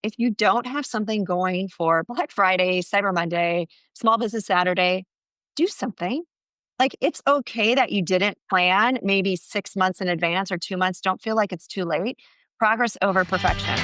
if you don't have something going for Black Friday, Cyber Monday, Small Business Saturday, do something. Like, it's okay that you didn't plan maybe 6 months in advance or 2 months. Don't feel like it's too late. Progress over perfection.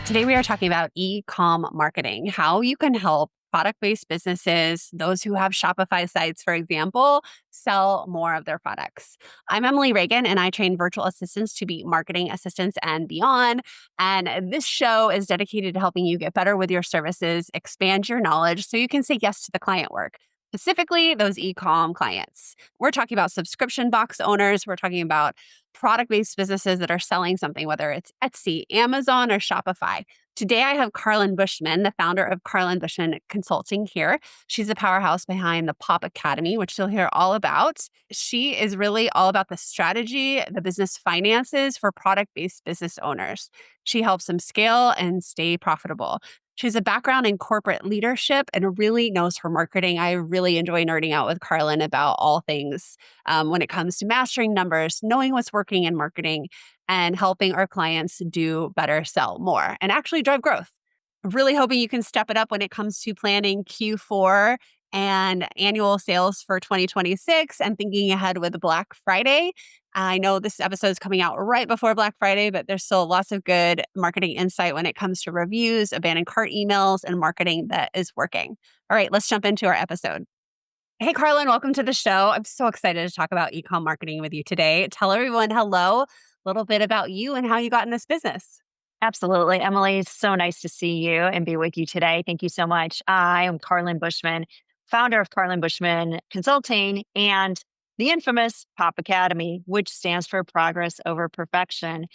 Today, we are talking about e-com marketing, how you can help product-based businesses, those who have Shopify sites, for example, sell more of their products. I'm Emily Reagan, and I train virtual assistants to be marketing assistants and beyond. And this show is dedicated to helping you get better with your services, expand your knowledge so you can say yes to the client work. Specifically, those e-com clients. We're talking about subscription box owners. We're talking about product-based businesses that are selling something, whether it's Etsy, Amazon, or Shopify. Today, I have Carlyn Bushman, the founder of Carlyn Bushman Consulting here. She's the powerhouse behind the Pop Academy, which you'll hear all about. She is really all about the strategy, the business finances for product-based business owners. She helps them scale and stay profitable. She has a background in corporate leadership and really knows her marketing. I really enjoy nerding out with Carlyn about all things when it comes to mastering numbers, knowing what's working in marketing, and helping our clients do better, sell more, and actually drive growth. Really hoping you can step it up when it comes to planning Q4 and annual sales for 2026 and thinking ahead with Black Friday. I know this episode is coming out right before Black Friday, but there's still lots of good marketing insight when it comes to reviews, abandoned cart emails, and marketing that is working. All right, let's jump into our episode. Hey, Carlyn, welcome to the show. I'm so excited to talk about e-com marketing with you today. Tell everyone hello, a little bit about you and how you got in this business. Absolutely. Emily, it's so nice to see you and be with you today. Thank you so much. I am Carlyn Bushman, founder of Carlyn Bushman Consulting and the infamous Pop Academy, which stands for Progress Over Perfection.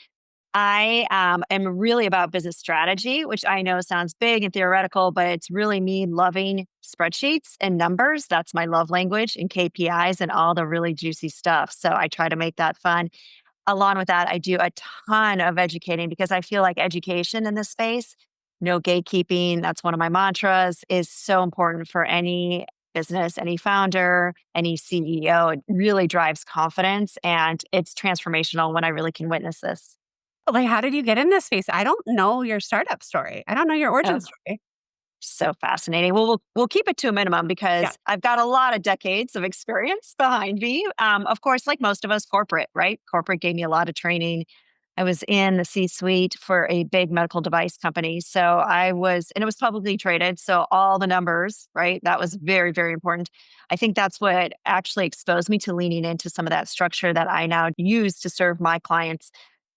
I am really about business strategy, which I know sounds big and theoretical, but it's really me loving spreadsheets and numbers. That's my love language, and KPIs and all the really juicy stuff. So I try to make that fun. Along with that, I do a ton of educating because I feel like education in this space, no gatekeeping, that's one of my mantras, is so important for any business, any founder, any CEO. It really drives confidence and it's transformational when I really can witness this. Like, how did you get in this space? I don't know your startup story. I don't know your origin Oh, story. so fascinating. Well, we'll keep it to a minimum Yeah. because I've got a lot of decades of experience behind me. Of course, like most of us, corporate, right? Corporate gave me a lot of training. I was in the C-suite for a big medical device company. So and it was publicly traded. So all the numbers, right? That was very, very important. I think that's what actually exposed me to leaning into some of that structure that I now use to serve my clients.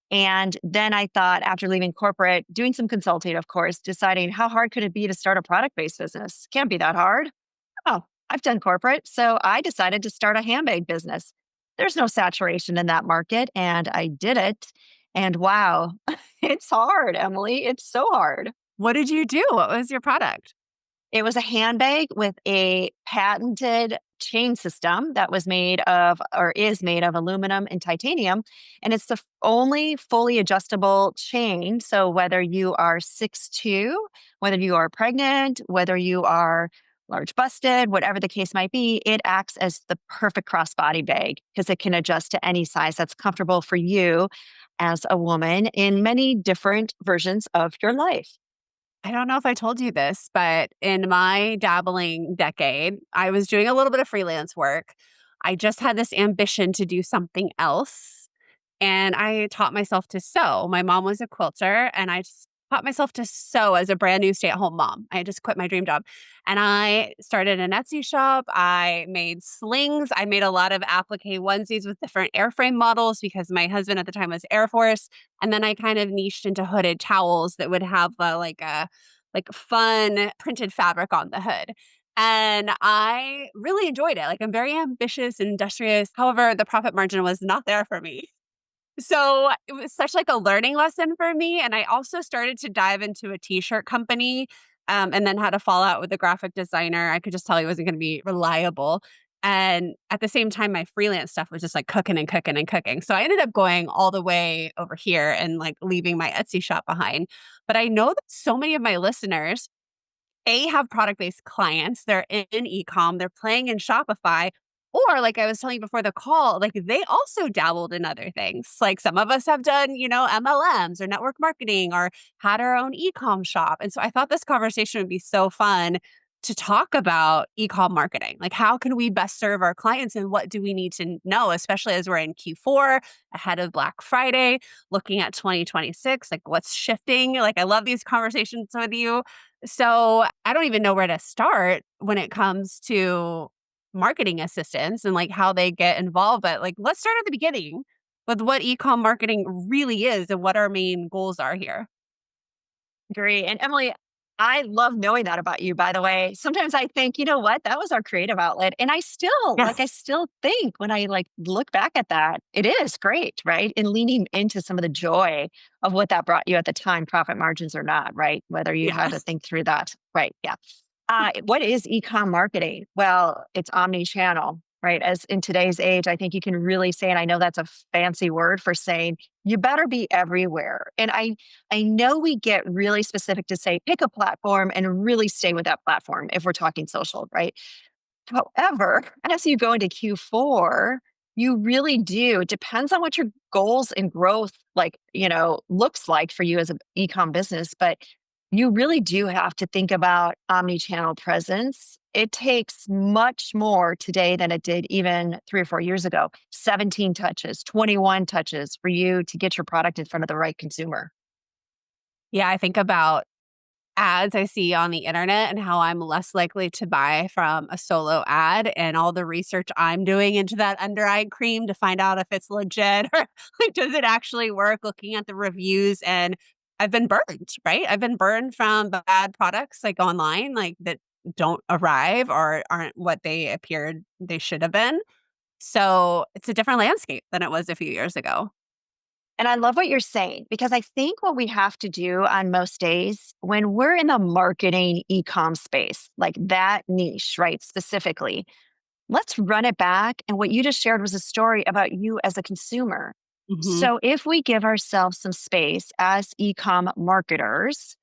And then I thought, after leaving corporate, doing some consulting, of course, deciding how hard could it be to start a product based business? Can't be that hard. Oh, I've done corporate. So I decided to start a handbag business. There's no saturation in that market. And I did it. And wow, it's hard, Emily. It's so hard. What did you do? What was your product? It was a handbag with a patented chain system that was made of or is made of aluminum and titanium. And it's the only fully adjustable chain. So whether you are 6'2", whether you are pregnant, whether you are large busted, whatever the case might be, it acts as the perfect crossbody bag because it can adjust to any size that's comfortable for you as a woman in many different versions of your life. I don't know if I told you this, but in my dabbling decade, I was doing a little bit of freelance work. I just had this ambition to do something else. And I taught myself to sew. My mom was a quilter, and I just taught myself to sew as a brand new stay-at-home mom. I just quit my dream job. And I started an Etsy shop. I made slings. I made a lot of applique onesies with different airframe models because my husband at the time was Air Force. And then I kind of niched into hooded towels that would have like fun printed fabric on the hood. And I really enjoyed it. Like, I'm very ambitious and industrious. However, the profit margin was not there for me. So it was such like a learning lesson for me. And I also started to dive into a t-shirt company, and then had a fallout with the graphic designer. I could just tell he wasn't going to be reliable. And at the same time, my freelance stuff was just like cooking and cooking and cooking. So I ended up going all the way over here and like leaving my Etsy shop behind. But I know that so many of my listeners, have product-based clients. They're in e-com, they're playing in Shopify, Or like I was telling you before the call, like they also dabbled in other things. Like some of us have done, MLMs or network marketing or had our own e-com shop. And so I thought this conversation would be so fun to talk about e-com marketing. Like how can we best serve our clients and what do we need to know, especially as we're in Q4 ahead of Black Friday, looking at 2026, like what's shifting. Like I love these conversations with you. So I don't even know where to start when it comes to marketing assistants and like how they get involved. But like, let's start at the beginning with what e-com marketing really is and what our main goals are here. Great. And Emily, I love knowing that about you, by the way. Sometimes I think, you know what, that was our creative outlet. And I Yes. still think when I like look back at that, it is great, right? And leaning into some of the joy of what that brought you at the time, profit margins or not, right? Whether you Yeah. had to think through that. Right. Yeah. What is e-com marketing? Well, it's omni-channel, right? As in today's age, I think you can really say, and I know that's a fancy word for saying you better be everywhere. And I know we get really specific to say pick a platform and really stay with that platform if we're talking social, right? However, as you go into Q4, you really do. It depends on what your goals and growth looks like for you as an e-com business, but you really do have to think about omni-channel presence. It takes much more today than it did even 3 or 4 years ago. 17 touches, 21 touches for you to get your product in front of the right consumer. Yeah. I think about ads I see on the internet and how I'm less likely to buy from a solo ad and all the research I'm doing into that under eye cream to find out if it's legit or like, does it actually work, looking at the reviews. And I've been burned, right? I've been burned from bad products like online, like that don't arrive or aren't what they appeared they should have been. So it's a different landscape than it was a few years ago. And I love what you're saying because I think what we have to do on most days when we're in the marketing e-com space, like that niche, right? Specifically, let's run it back. And what you just shared was a story about you as a consumer. Hmm. So if we give ourselves some space as e-com marketers,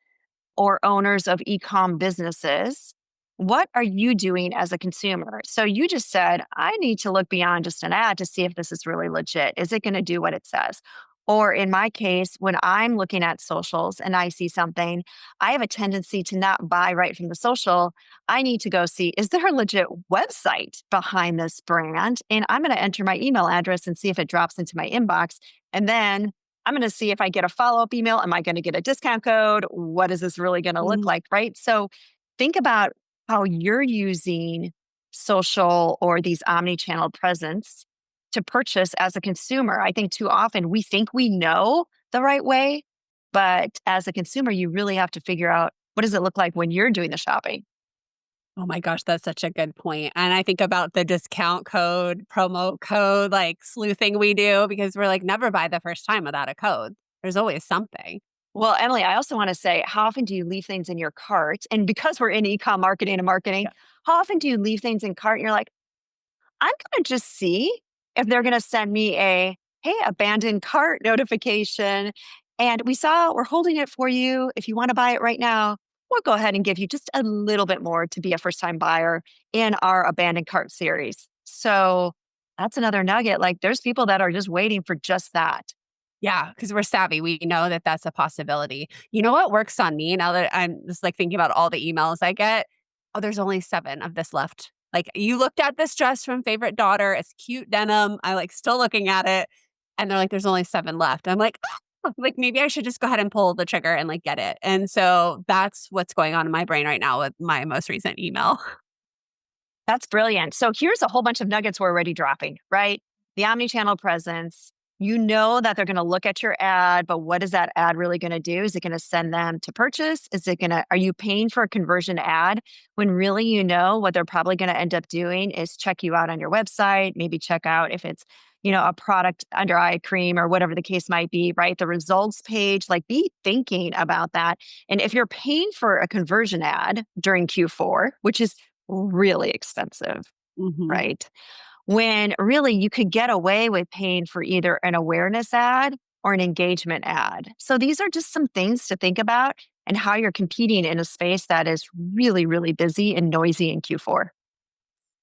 or owners of e-com businesses, what are you doing as a consumer? So you just said, I need to look beyond just an ad to see if this is really legit. Is it going to do what it says? Or in my case, when I'm looking at socials and I see something, I have a tendency to not buy right from the social. I need to go see, is there a legit website behind this brand? And I'm going to enter my email address and see if it drops into my inbox. And then I'm going to see if I get a follow up email. Am I going to get a discount code? What is this really going to look like? Right. So think about how you're using social or these omni channel presence to purchase as a consumer. I think too often we think we know the right way, but as a consumer, you really have to figure out what does it look like when you're doing the shopping? Oh my gosh, that's such a good point. And I think about the discount code, promo code, like sleuthing we do because we're like, never buy the first time without a code. There's always something. Well, Emily, I also want to say, how often do you leave things in your cart? And because we're in e-com marketing, Yeah. how often do you leave things in cart and you're like, I'm going to just see if they're going to send me a, hey, abandoned cart notification. And we're holding it for you. If you want to buy it right now, we'll go ahead and give you just a little bit more to be a first time buyer in our abandoned cart series. So that's another nugget. Like there's people that are just waiting for just that. Yeah, because we're savvy. We know that that's a possibility. You know what works on me now that I'm just like thinking about all the emails I get? Oh, there's only 7 of this left. Like you looked at this dress from favorite daughter. It's cute denim. I like still looking at it. And they're like, there's only 7 left. I'm like, "Ah," like maybe I should just go ahead and pull the trigger and like get it. And so that's what's going on in my brain right now with my most recent email. That's brilliant. So here's a whole bunch of nuggets we're already dropping, right? The omni-channel presence. You know that they're going to look at your ad, but what is that ad really going to do? Is it going to send them to purchase? Are you paying for a conversion ad when really you know what they're probably going to end up doing is check you out on your website, maybe check out if it's, a product under eye cream or whatever the case might be, right? The results page, like be thinking about that. And if you're paying for a conversion ad during Q4, which is really expensive, Hmm. right? When really you could get away with paying for either an awareness ad or an engagement ad. So these are just some things to think about and how you're competing in a space that is really, really busy and noisy in Q4.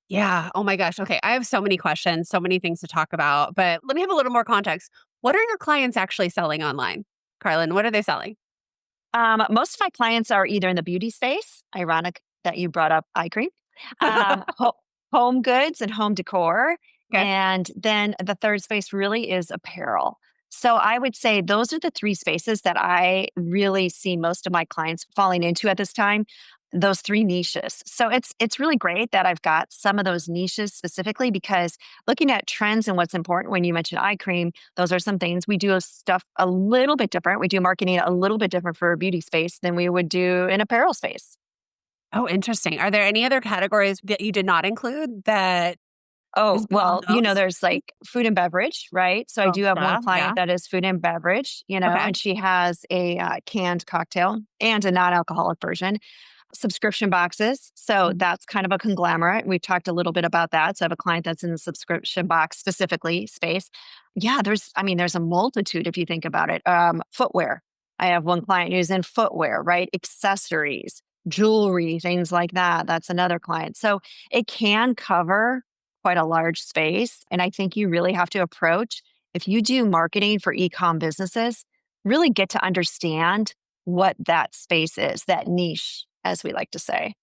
Yeah. Oh my gosh. Okay. I have so many questions, so many things to talk about, but let me have a little more context. What are your clients actually selling online? Carlin, what are they selling? Most of my clients are either in the beauty space. Ironic that you brought up eye cream. Home goods and home decor. Okay. And then the third space really is apparel. So I would say those are the three spaces that I really see most of my clients falling into at this time. Those three niches. So it's really great that I've got some of those niches specifically because looking at trends and what's important when you mentioned eye cream, those are some things we do stuff a little bit different. We do marketing a little bit different for a beauty space than we would do in apparel space. Oh, interesting. Are there any other categories that you did not include that Oh, is beyond well, those? there's like food and beverage, right? So I Oh, do have one yeah. Yeah. client that is food and beverage, Okay. and she has a canned cocktail and a non alcoholic version. Subscription boxes. So Mm. that's kind of a conglomerate. We've talked a little bit about that. So I have a client that's in the subscription box specifically space. Yeah, there's a multitude if you think about it. Footwear. I have one client who's in footwear, right? Accessories, jewelry, things like that. That's another client. So it can cover quite a large space. And I think you really have to approach, if you do marketing for e-com businesses, really get to understand what that space is, that niche, as we like to say.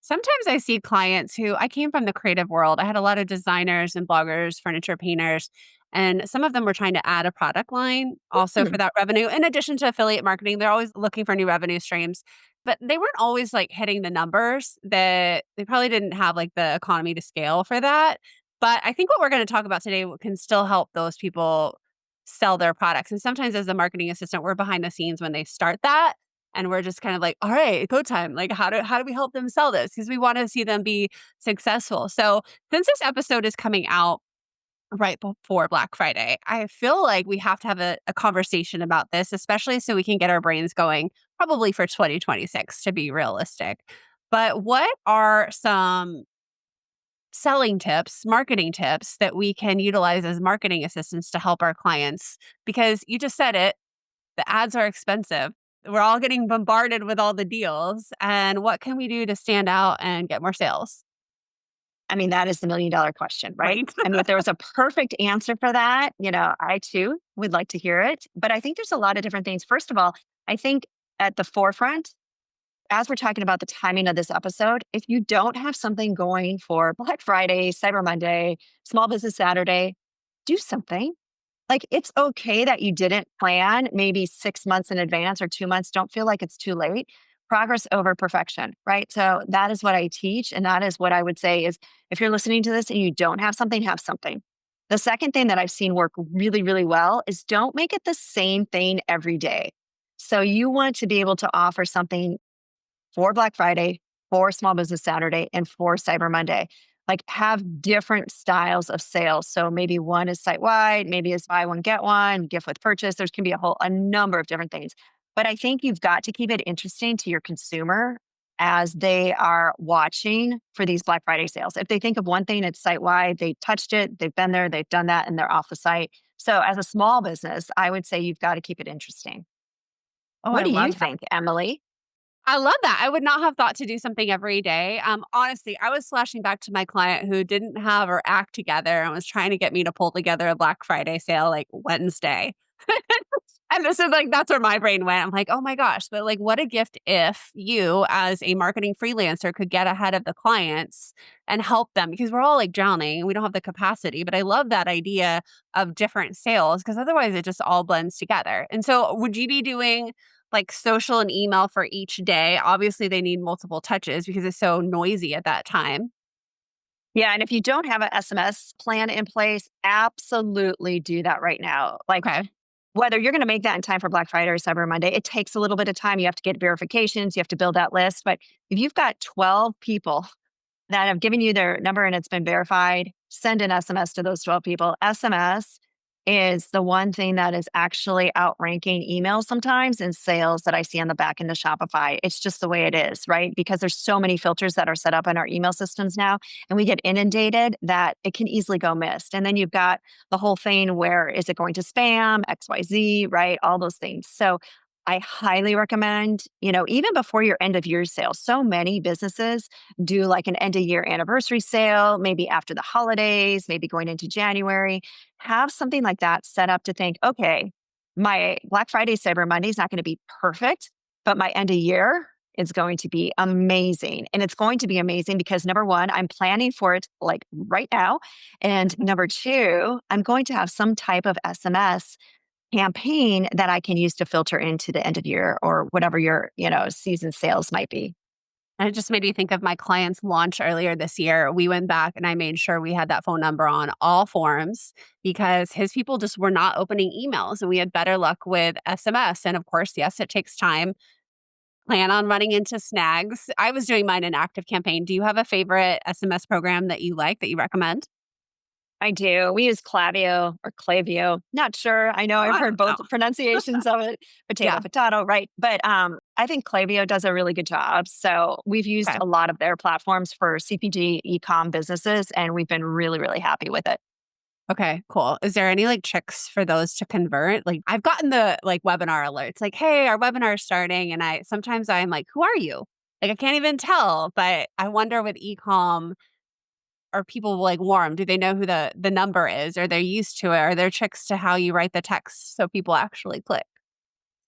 Sometimes I see clients who I came from the creative world. I had a lot of designers and bloggers, furniture painters, and some of them were trying to add a product line also Hmm. for that revenue. In addition to affiliate marketing, they're always looking for new revenue streams, but they weren't always like hitting the numbers that they probably didn't have like the economy to scale for that. But I think what we're going to talk about today can still help those people sell their products. And sometimes as a marketing assistant, we're behind the scenes when they start that and we're just kind of like, all right, go time. Like, how do we help them sell this? Because we want to see them be successful. So since this episode is coming out right before Black Friday, I feel like we have to have a conversation about this, especially so we can get our brains going, probably for 2026 to be realistic. But what are some selling tips, marketing tips that we can utilize as marketing assistants to help our clients? Because you just said it, the ads are expensive. We're all getting bombarded with all the deals. And what can we do to stand out and get more sales? I mean, that is the $1 million question, right? Right. I mean, if there was a perfect answer for that, I too would like to hear it. But I think there's a lot of different things. First of all, I think at the forefront, as we're talking about the timing of this episode, if you don't have something going for Black Friday, Cyber Monday, Small Business Saturday, do something. Like, it's okay that you didn't plan maybe 6 months in advance or 2 months. Don't feel like it's too late. Progress over perfection, right? So that is what I teach, and that is what I would say is if you're listening to this and you don't have something, have something. The second thing that I've seen work really, really well is don't make it the same thing every day. So you want to be able to offer something for Black Friday, for Small Business Saturday, and for Cyber Monday. Like, have different styles of sales. So maybe one is site wide, maybe is buy one, get one, gift with purchase. There's can be a number of different things. But I think you've got to keep it interesting to your consumer as they are watching for these Black Friday sales. If they think of one thing, it's site wide, they touched it, they've been there, they've done that, and they're off the site. So as a small business, I would say you've got to keep it interesting. Oh, What I do you love that. think, Emily? I love that. I would not have thought to do something every day. Honestly, I was flashing back to my client who didn't have her act together and was trying to get me to pull together a Black Friday sale like Wednesday. And this is like, that's where my brain went. I'm like, oh my gosh, but like, what a gift if you, as a marketing freelancer, could get ahead of the clients and help them because we're all like drowning and we don't have the capacity. But I love that idea of different sales because otherwise it just all blends together. And so, would you be doing like social and email for each day? Obviously, they need multiple touches because it's so noisy at that time. Yeah, and if you don't have an SMS plan in place, absolutely do that right now. Like, Okay. whether you're going to make that in time for Black Friday or Cyber Monday, it takes a little bit of time. You have to get verifications, you have to build that list. But if you've got 12 people that have given you their number and it's been verified, send an SMS to those 12 people. SMS is the one thing that is actually outranking emails sometimes in sales that I see on the back end of Shopify. It's just the way it is, right? Because there's so many filters that are set up in our email systems now, and we get inundated that it can easily go missed. And then you've got the whole thing where is it going to spam, XYZ, right? All those things. So I highly recommend, even before your end of year sale. So many businesses do like an end of year anniversary sale, maybe after the holidays, maybe going into January. Have something like that set up to think, okay, my Black Friday, Cyber Monday is not going to be perfect, but my end of year is going to be amazing. And it's going to be amazing because number one, I'm planning for it like right now. And number two, I'm going to have some type of SMS campaign that I can use to filter into the end of year or whatever your, season sales might be. And it just made me think of my client's launch earlier this year. We went back and I made sure we had that phone number on all forms because his people just were not opening emails and we had better luck with SMS. And of course, yes, it takes time. Plan on running into snags. I was doing mine in Active Campaign. Do you have a favorite SMS program that you like that you recommend? I do. We use Clavio or Clavio. Not sure. I know I've I heard don't know. both pronunciations of it, potato, Yeah. potato, right? But I think Clavio does a really good job. So we've used Okay. a lot of their platforms for CPG e-com businesses, and we've been really, really happy with it. Okay, cool. Is there any like tricks for those to convert? Like I've gotten the like webinar alerts, like, hey, our webinar is starting. And I'm like, who are you? Like I can't even tell. But I wonder with ecom, are people like warm? Do they know who the number is? Are they used to it? Are there tricks to how you write the text so people actually click?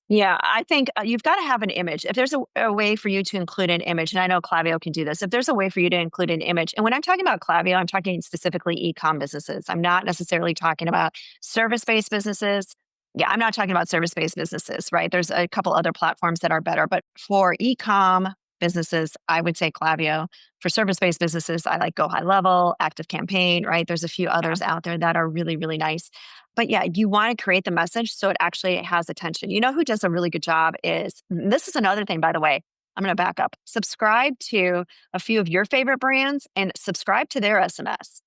Yeah, I think you've got to have an image. If there's a way for you to include an image, and I know Klaviyo can do this, if there's a way for you to include an image, and when I'm talking about Klaviyo, I'm talking specifically e-com businesses. I'm not necessarily talking about service-based businesses. Yeah, I'm not talking about service-based businesses, right? There's a couple other platforms that are better, but for e-com businesses, I would say Klaviyo. For service-based businesses, I like Go High Level, Active Campaign, right? There's a few Yeah. others out there that are really, really nice. But yeah, you want to create the message so it actually has attention. You know who does a really good job is this is another thing, by the way. I'm going to back up. Subscribe to a few of your favorite brands and subscribe to their SMS.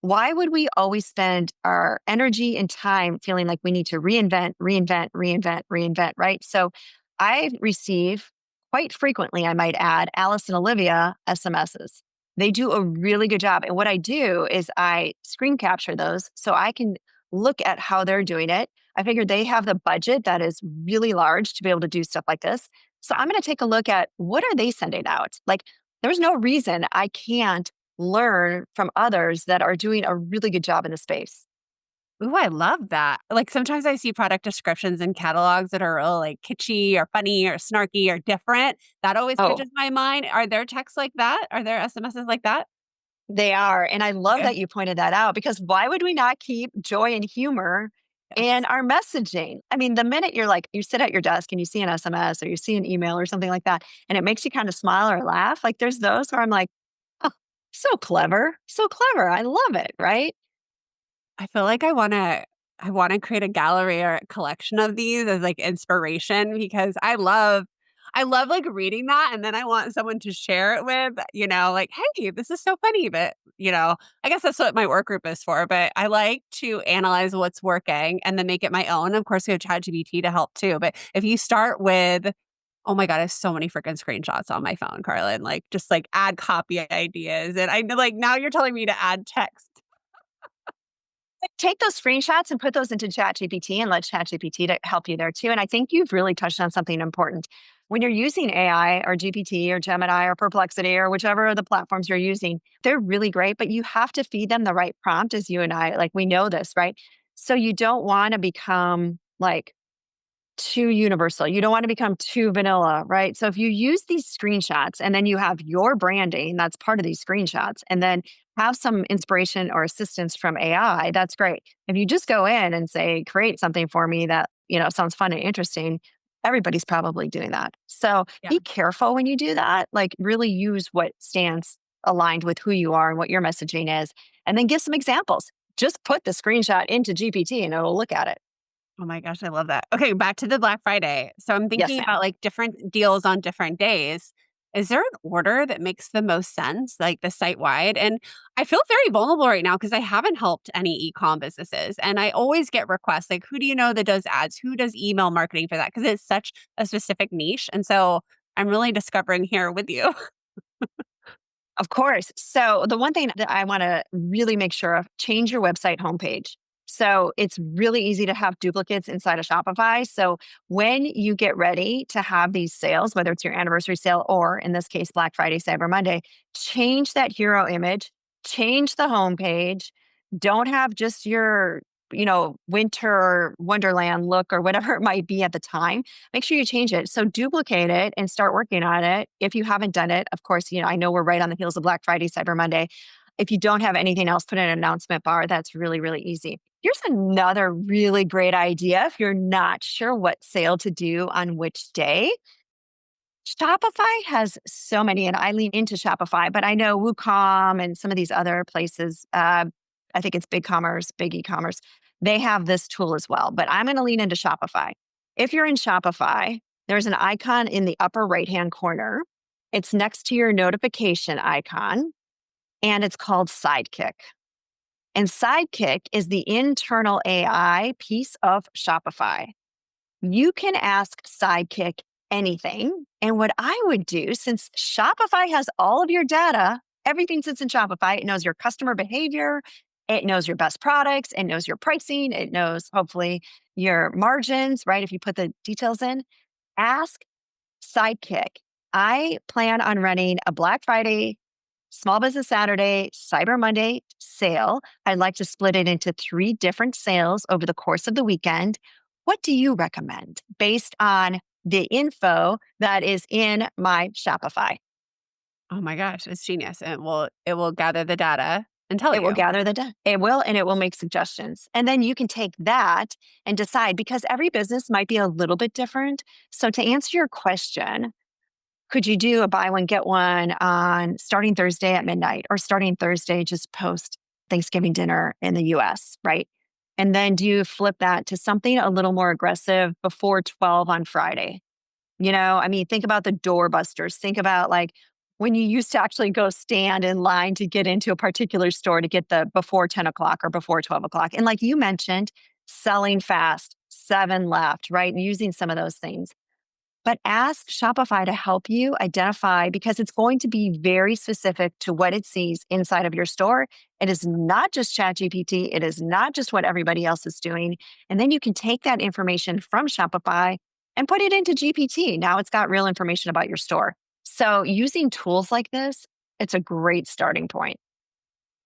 Why would we always spend our energy and time feeling like we need to reinvent, reinvent, reinvent, reinvent, right? So I receive quite frequently, I might add, Alice and Olivia SMSs. They do a really good job. And what I do is I screen capture those so I can look at how they're doing it. I figured they have the budget that is really large to be able to do stuff like this. So I'm going to take a look at what are they sending out? Like there's no reason I can't learn from others that are doing a really good job in the space. Ooh, I love that. Like sometimes I see product descriptions in catalogs that are real like kitschy or funny or snarky or different. That always Oh, catches my mind. Are there texts like that? Are there SMSs like that? they are. And I love Okay. that you pointed that out because why would we not keep joy and humor in Yes. our messaging? I mean, the minute you're like, you sit at your desk and you see an SMS or you see an email or something like that, and it makes you kind of smile or laugh, like there's those where I'm like, oh, so clever, so clever. I love it. Right. I feel like I wanna create a gallery or a collection of these as, like, inspiration because I love, like, reading that, and then I want someone to share it with, like, "Hey, this is so funny," but, I guess that's what my work group is for, but I like to analyze what's working and then make it my own. Of course, we have ChatGPT to help too, but if you start with oh my god, I have so many freaking screenshots on my phone, Carlin, like, just, like, add copy ideas, and I know, like, now you're telling me to add text. Take those screenshots and put those into ChatGPT and let ChatGPT to help you there too. And I think you've really touched on something important. When you're using AI or GPT or Gemini or Perplexity or whichever of the platforms you're using, they're really great, but you have to feed them the right prompt as you and I, like we know this, right? So you don't want to become like too universal. You don't want to become too vanilla, right? So if you use these screenshots and then you have your branding, that's part of these screenshots, and then have some inspiration or assistance from AI, that's great. If you just go in and say, create something for me that, sounds fun and interesting, everybody's probably doing that. So Yeah. be careful when you do that. Like really use what stands aligned with who you are and what your messaging is, and then give some examples. Just put the screenshot into GPT and it'll look at it. Oh my gosh, I love that. Okay, back to the Black Friday. So I'm Yes, thinking ma'am. about like different deals on different days. Is there an order that makes the most sense, like the site wide? And I feel very vulnerable right now because I haven't helped any e-com businesses. And I always get requests like, who do you know that does ads? Who does email marketing for that? Because it's such a specific niche. And so I'm really discovering here with you. Of course. So the one thing that I want to really make sure of, change your website homepage. So it's really easy to have duplicates inside of Shopify. So when you get ready to have these sales, whether it's your anniversary sale or in this case, Black Friday, Cyber Monday, change that hero image, change the homepage. Don't have just your, winter wonderland look or whatever it might be at the time. Make sure you change it. So duplicate it and start working on it. If you haven't done it, of course, I know we're right on the heels of Black Friday, Cyber Monday. If you don't have anything else, put in an announcement bar. That's really, really easy. Here's another really great idea. If you're not sure what sale to do on which day, Shopify has so many, and I lean into Shopify, but I know WooCom and some of these other places, I think it's BigCommerce, Big E-commerce, they have this tool as well, but I'm going to lean into Shopify. If you're in Shopify, there's an icon in the upper right-hand corner. It's next to your notification icon, and it's called Sidekick. And Sidekick is the internal AI piece of Shopify. You can ask Sidekick anything. And what I would do, since Shopify has all of your data, everything sits in Shopify. It knows your customer behavior. It knows your best products. It knows your pricing. It knows hopefully your margins, right? If you put the details in, ask Sidekick. I plan on running a Black Friday, Small Business Saturday, Cyber Monday sale. I'd like to split it into 3 different sales over the course of the weekend. What do you recommend based on the info that is in my Shopify? Oh my gosh, it's genius. It will gather the data and tell It will you. gather the data. It will, and it will make suggestions. And then you can take that and decide because every business might be a little bit different. So to answer your question, could you do a buy one, get one on starting Thursday at midnight or starting Thursday just post Thanksgiving dinner in the US, right? And then do you flip that to something a little more aggressive before 12 on Friday? Think about the doorbusters. Think about like when you used to actually go stand in line to get into a particular store to get the before 10 o'clock or before 12 o'clock. And like you mentioned, selling fast, 7 left, right? And using some of those things. But ask Shopify to help you identify because it's going to be very specific to what it sees inside of your store. It is not just ChatGPT. It is not just what everybody else is doing. And then you can take that information from Shopify and put it into GPT. Now it's got real information about your store. So using tools like this, it's a great starting point.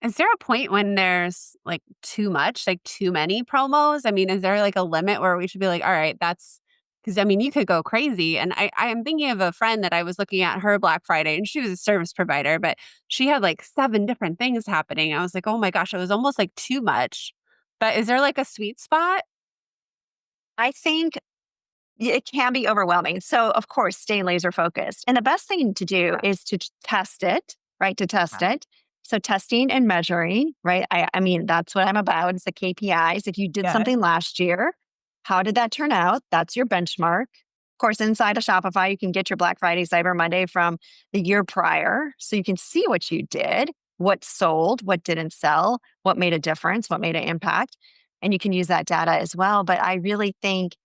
Is there a point when there's like too much, like too many promos? I mean, is there like a limit where we should be like, all right, that's because I mean, you could go crazy. And I am thinking of a friend that I was looking at her Black Friday and she was a service provider, but she had like 7 different things happening. I was like, oh my gosh, it was almost like too much. But is there like a sweet spot? I think it can be overwhelming. So, of course, stay laser focused. And the best thing to do is to test it, right? To test it. So, testing and measuring, right? I mean, that's what I'm about. It's the KPIs. If you did Yeah. something last year, how did that turn out? That's your benchmark. Of course, inside of Shopify, you can get your Black Friday, Cyber Monday from the year prior. So you can see what you did, what sold, what didn't sell, what made a difference, what made an impact. And you can use that data as well. But I really think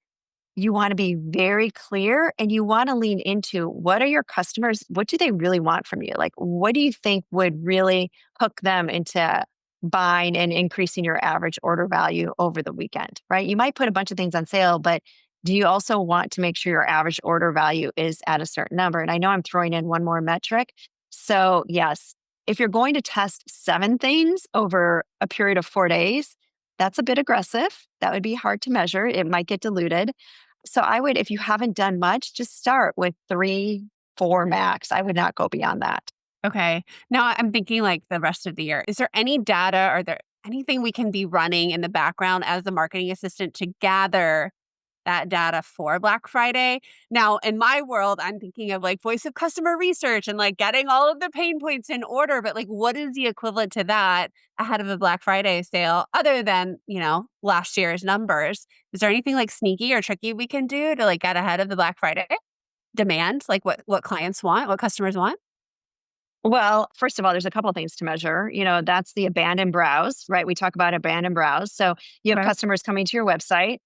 you want to be very clear and you want to lean into what are your customers, what do they really want from you? Like, what do you think would really hook them into buying and increasing your average order value over the weekend, right? You might put a bunch of things on sale, but do you also want to make sure your average order value is at a certain number? And I know I'm throwing in one more metric. So, yes, if you're going to test 7 things over a period of 4 days, that's a bit aggressive. That would be hard to measure. It might get diluted. So I would, if you haven't done much, just start with 3, 4 max. I would not go beyond that. Okay. Now I'm thinking like the rest of the year. Is there any data or there anything we can be running in the background as the marketing assistant to gather that data for Black Friday? Now, in my world, I'm thinking of like voice of customer research and like getting all of the pain points in order. But like, what is the equivalent to that ahead of a Black Friday sale other than, last year's numbers? Is there anything like sneaky or tricky we can do to like get ahead of the Black Friday demand? Like what clients want, what customers want? Well, first of all, there's a couple of things to measure. That's the abandoned browse, right? We talk about abandoned browse. So you have Okay. customers coming to your website,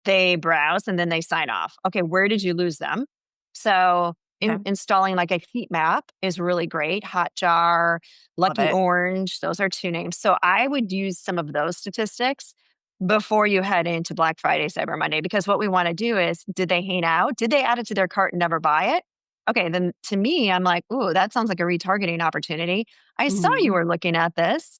they browse and then they sign off. Okay, where did you lose them? So Okay. installing like a heat map is really great. Hotjar, Love Lucky it. Orange, those are 2 names. So I would use some of those statistics. before you head into Black Friday, Cyber Monday. Because what we want to do is, did they hang out? Did they add it to their cart and never buy it? Okay, then to me, I'm like, ooh, that sounds like a retargeting opportunity. I saw you Mhm. were looking at this.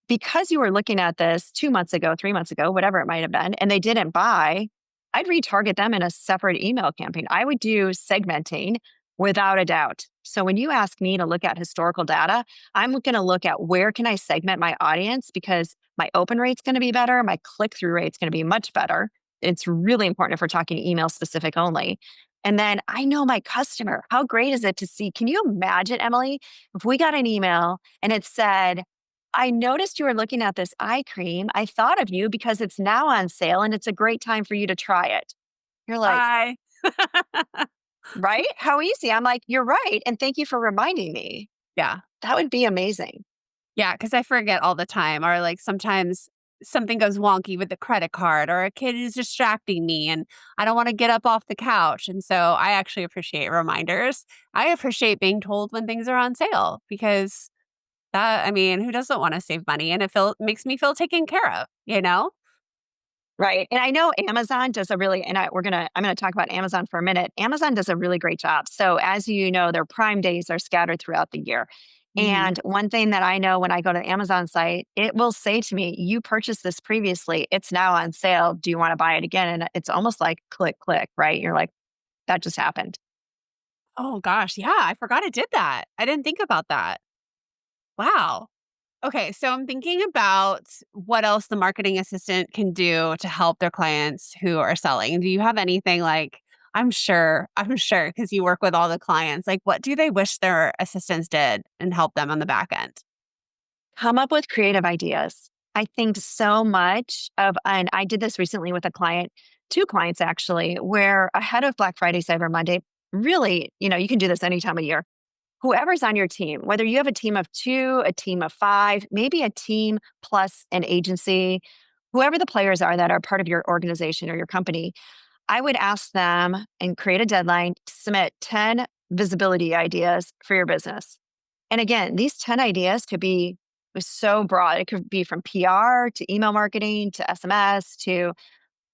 Because you were looking at this 2 months ago, 3 months ago, whatever it might have been, and they didn't buy, I'd retarget them in a separate email campaign. I would do segmenting without a doubt. So when you ask me to look at historical data, I'm going to look at where can I segment my audience because my open rate's going to be better, my click-through rate's going to be much better. It's really important if we're talking email specific only. And then I know my customer. How great is it to see? Can you imagine, Emily, if we got an email and it said, I noticed you were looking at this eye cream. I thought of you because it's now on sale and it's a great time for you to try it. You're like, Bye. right? How easy. I'm like, you're right. And thank you for reminding me. Yeah. That would be amazing. Yeah, because I forget all the time, or like sometimes something goes wonky with the credit card, or a kid is distracting me and I don't want to get up off the couch. And so I actually appreciate reminders. I appreciate being told when things are on sale because that, I mean, who doesn't want to save money? And makes me feel taken care of, you know? Right. And I know Amazon does a really, and I'm gonna talk about Amazon for a minute. Amazon does a really great job. So as you know, their Prime days are scattered throughout the year. Hmm. And one thing that I know when I go to the Amazon site, it will say to me, you purchased this previously. It's now on sale. Do you want to buy it again? And it's almost like click, click, right? You're like, that just happened. Oh gosh, yeah, I forgot it did that. I didn't think about that. Wow. Okay, so I'm thinking about what else the marketing assistant can do to help their clients who are selling. Do you have anything like I'm sure because you work with all the clients, like what do they wish their assistants did and help them on the back end? Come up with creative ideas. I think so much of, and I did this recently with a client, two clients actually, where ahead of Black Friday, Cyber Monday, really, you can do this any time of year. Whoever's on your team, whether you have a team of two, a team of five, maybe a team plus an agency, whoever the players are that are part of your organization or your company, I would ask them and create a deadline to submit 10 visibility ideas for your business. And again, these 10 ideas could be so broad. It could be from PR to email marketing to SMS to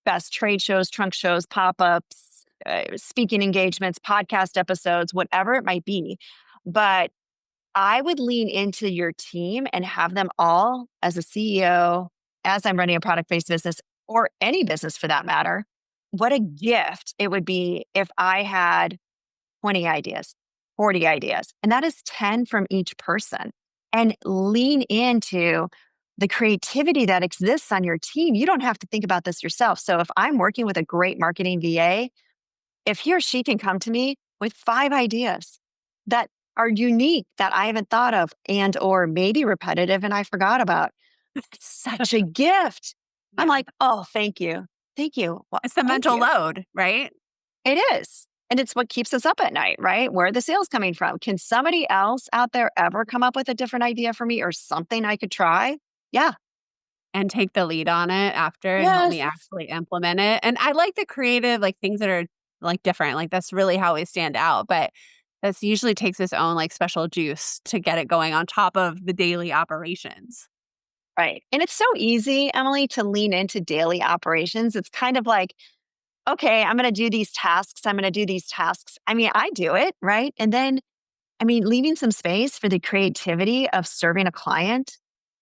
best trade shows, trunk shows, pop ups, speaking engagements, podcast episodes, whatever it might be. But I would lean into your team and have them all as a CEO, as I'm running a product based business or any business for that matter. What a gift it would be if I had 20 ideas, 40 ideas, and that is 10 from each person. And lean into the creativity that exists on your team. You don't have to think about this yourself. So if I'm working with a great marketing VA, if he or she can come to me with 5 ideas that are unique that I haven't thought of and or maybe repetitive and I forgot about, it's such a gift. I'm Yeah. like, oh, thank you. Thank you. Well, It's the thank mental you. load, right? It is. And it's what keeps us up at night, right? Where are the sales coming from? Can somebody else out there ever come up with a different idea for me or something I could try? Yeah. And take the lead on it after and help me Yes. actually implement it. And I like the creative, like things that are like different. Like that's really how we stand out. But that's usually takes its own like special juice to get it going on top of the daily operations. Right. And it's so easy, Emily, to lean into daily operations. It's kind of like, okay, I'm going to do these tasks. I'm going to do these tasks. I mean, I do it, right? And then, I mean, leaving some space for the creativity of serving a client,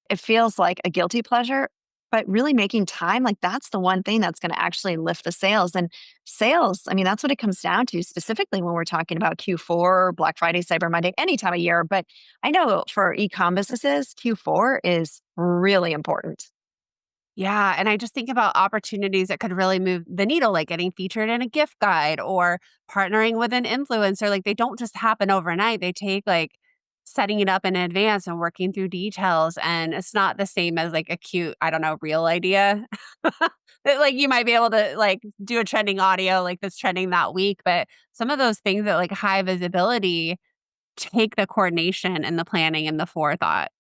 it feels like a guilty pleasure, but really making time, like that's the one thing that's going to actually lift the sales. And sales, I mean, that's what it comes down to, specifically when we're talking about Q4, Black Friday, Cyber Monday, any time of year. But I know for e-com businesses, Q4 is really important. Yeah, and I just think about opportunities that could really move the needle, like getting featured in a gift guide or partnering with an influencer. Like they don't just happen overnight. They take like setting it up in advance and working through details. And it's not the same as like a cute, I don't know, real idea. That like you might be able to like do a trending audio like that's trending that week. But some of those things that like high visibility take the coordination and the planning and the forethought.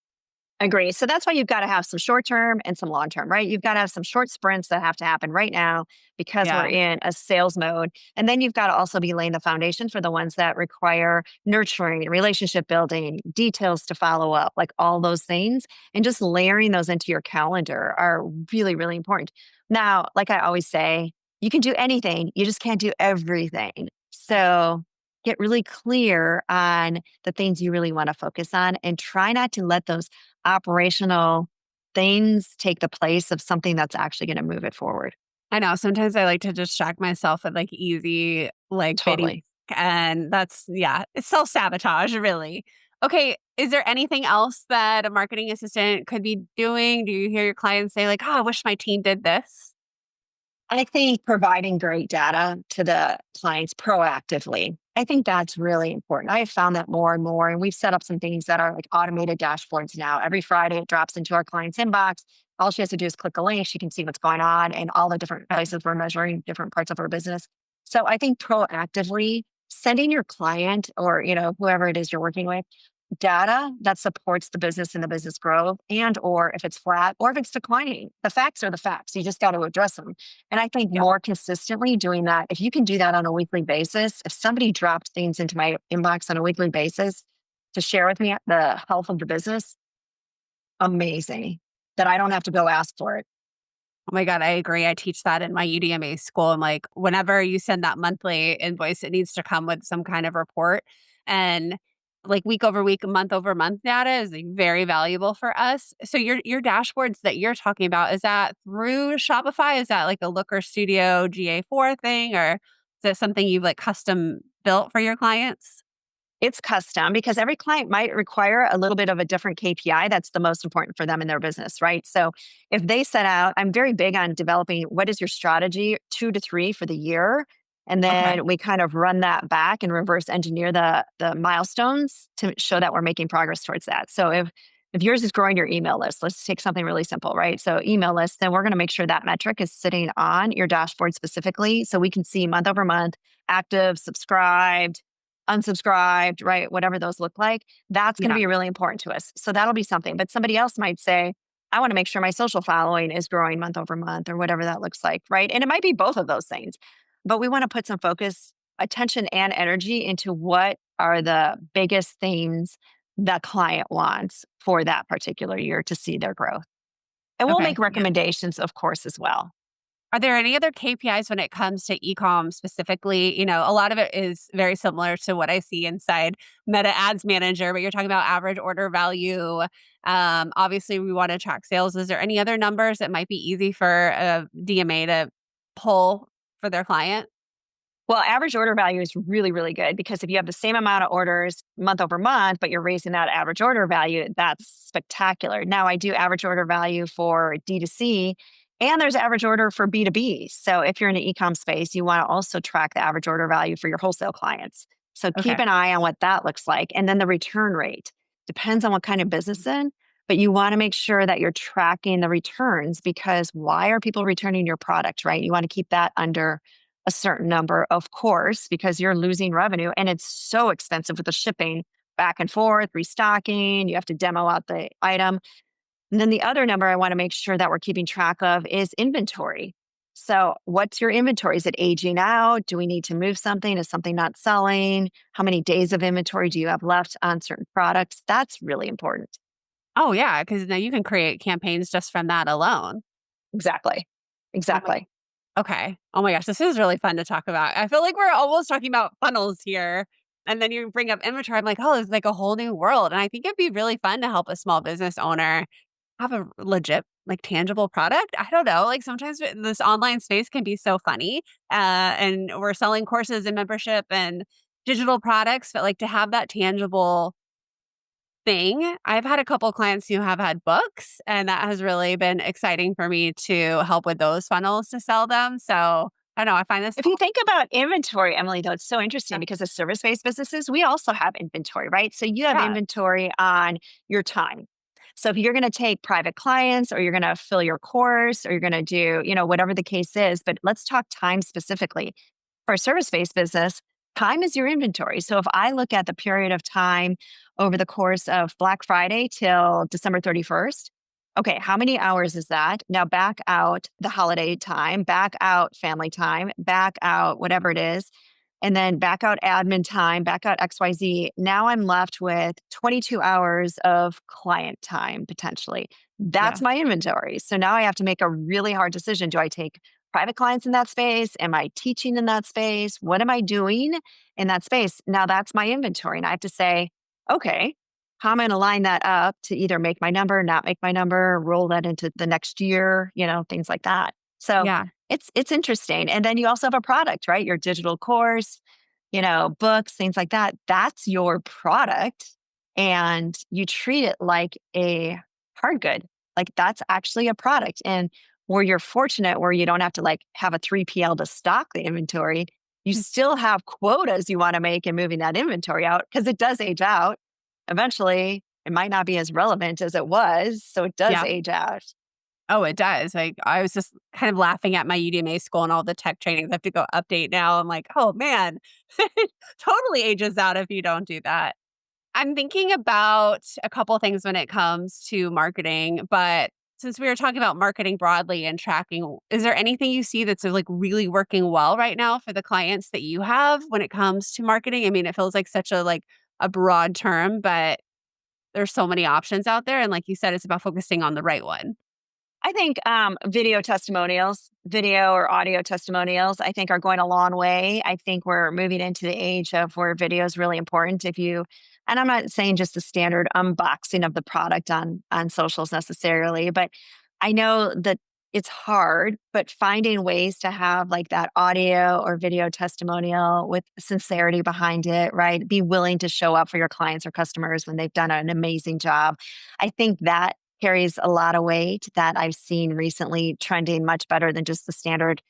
Agree. So that's why you've got to have some short term and some long term, right? You've got to have some short sprints that have to happen right now because we're Yeah. in a sales mode. And then you've got to also be laying the foundation for the ones that require nurturing, relationship building, details to follow up, like all those things. And just layering those into your calendar are really, really important. Now, like I always say, you can do anything, you just can't do everything. So get really clear on the things you really want to focus on and try not to let those operational things take the place of something that's actually going to move it forward. I know sometimes I like to distract myself with like easy, like bitty, Totally. and that's, yeah, it's self sabotage, really. Okay. Is there anything else that a marketing assistant could be doing? Do you hear your clients say, like, oh, I wish my team did this? I think providing great data to the clients proactively. I think that's really important. I have found that more and more, and we've set up some things that are like automated dashboards now. Every Friday, it drops into our client's inbox. All she has to do is click a link. She can see what's going on and all the different places we're measuring different parts of her business. So I think proactively sending your client or whoever it is you're working with data that supports the business and the business growth, and or if it's flat or if it's declining, the facts are the facts, you just got to address them. And I think Yeah. more consistently doing that, if you can do that on a weekly basis, if somebody drops things into my inbox on a weekly basis to share with me the health of the business, amazing, that I don't have to go ask for it. Oh my God, I agree. I teach that in my UDMA school. I'm like, whenever you send that monthly invoice, it needs to come with some kind of report. And like week over week, month over month data is like very valuable for us. So your dashboards that you're talking about, is that through Shopify? Is that like a Looker Studio GA4 thing, or is that something you've like custom built for your clients? It's custom because every client might require a little bit of a different KPI that's the most important for them in their business, right? So if they set out, I'm very big on developing what is your strategy 2 to 3 for the year. And Okay. then we kind of run that back and reverse engineer the milestones to show that we're making progress towards that. So if yours is growing your email list, let's take something really simple, right? So email list, then we're going to make sure that metric is sitting on your dashboard specifically so we can see month over month, active, subscribed, unsubscribed, right? Whatever those look like, that's going to Yeah. be really important to us. So that'll be something. But somebody else might say, I want to make sure my social following is growing month over month or whatever that looks like, right? And it might be both of those things. But we want to put some focus, attention, and energy into what are the biggest things the client wants for that particular year to see their growth. And we'll Okay. make recommendations, of course, as well. Are there any other KPIs when it comes to e-com specifically? You know, a lot of it is very similar to what I see inside Meta Ads Manager, but you're talking about average order value. Obviously, we want to track sales. Is there any other numbers that might be easy for a DMA to pull for their client? Well, average order value is really, really good because if you have the same amount of orders month over month, but you're raising that average order value, that's spectacular. Now, I do average order value for D2C and there's average order for B2B. So if you're in the e-com space, you want to also track the average order value for your wholesale clients. So keep Okay. an eye on what that looks like. And then the return rate depends on what kind of business in, but you want to make sure that you're tracking the returns because why are people returning your product, right? You want to keep that under a certain number, of course, because you're losing revenue and it's so expensive with the shipping back and forth, restocking, you have to demo out the item. And then the other number I want to make sure that we're keeping track of is inventory. So, what's your inventory? Is it aging out? Do we need to move something? Is something not selling? How many days of inventory do you have left on certain products? That's really important. Oh, yeah, because now you can create campaigns just from that alone. Exactly. Oh my Exactly. Okay. Oh my gosh, this is really fun to talk about. I feel like we're almost talking about funnels here. And then you bring up inventory. I'm like, oh, it's like a whole new world. And I think it'd be really fun to help a small business owner have a legit, like tangible product. I don't know. Like sometimes this online space can be so funny. And we're selling courses and membership and digital products, but like to have that tangible thing. I've had a couple clients who have had books, and that has really been exciting for me to help with those funnels to sell them. So I don't know. I find this If you think about inventory, Emily, though, it's so interesting yeah, because as service based businesses, we also have inventory, right? So you have yeah, inventory on your time. So if you're going to take private clients or you're going to fill your course or you're going to do, whatever the case is, but let's talk time specifically. For a service based business, Time is your inventory. So if I look at the period of time over the course of Black Friday till December 31st, okay, how many hours is that? Now back out the holiday time, back out family time, back out whatever it is, and then back out admin time, back out XYZ. Now I'm left with 22 hours of client time potentially. That's Yeah. my inventory. So now I have to make a really hard decision. Do I take private clients in that space? Am I teaching in that space? What am I doing in that space? Now that's my inventory. And I have to say, okay, how am I going to line that up to either make my number, not make my number, roll that into the next year, things like that. So Yeah. it's interesting. And then you also have a product, right? Your digital course, books, things like that. That's your product. And you treat it like a hard good. Like that's actually a product. And where you're fortunate where you don't have to like have a 3PL to stock the inventory, you still have quotas you want to make in moving that inventory out because it does age out. Eventually, it might not be as relevant as it was. So it does Yeah. age out. Oh, it does. Like, I was just kind of laughing at my Udemy school and all the tech trainings I have to go update now. I'm like, oh man, it totally ages out if you don't do that. I'm thinking about a couple things when it comes to marketing, but since we were talking about marketing broadly and tracking, is there anything you see that's like really working well right now for the clients that you have when it comes to marketing? I mean, it feels like such a broad term, but there's so many options out there. And like you said, it's about focusing on the right one. I think video testimonials, video or audio testimonials, I think are going a long way. I think we're moving into the age of where video is really important. And I'm not saying just the standard unboxing of the product on socials necessarily, but I know that it's hard, but finding ways to have like that audio or video testimonial with sincerity behind it, right? Be willing to show up for your clients or customers when they've done an amazing job. I think that carries a lot of weight that I've seen recently trending much better than just the standard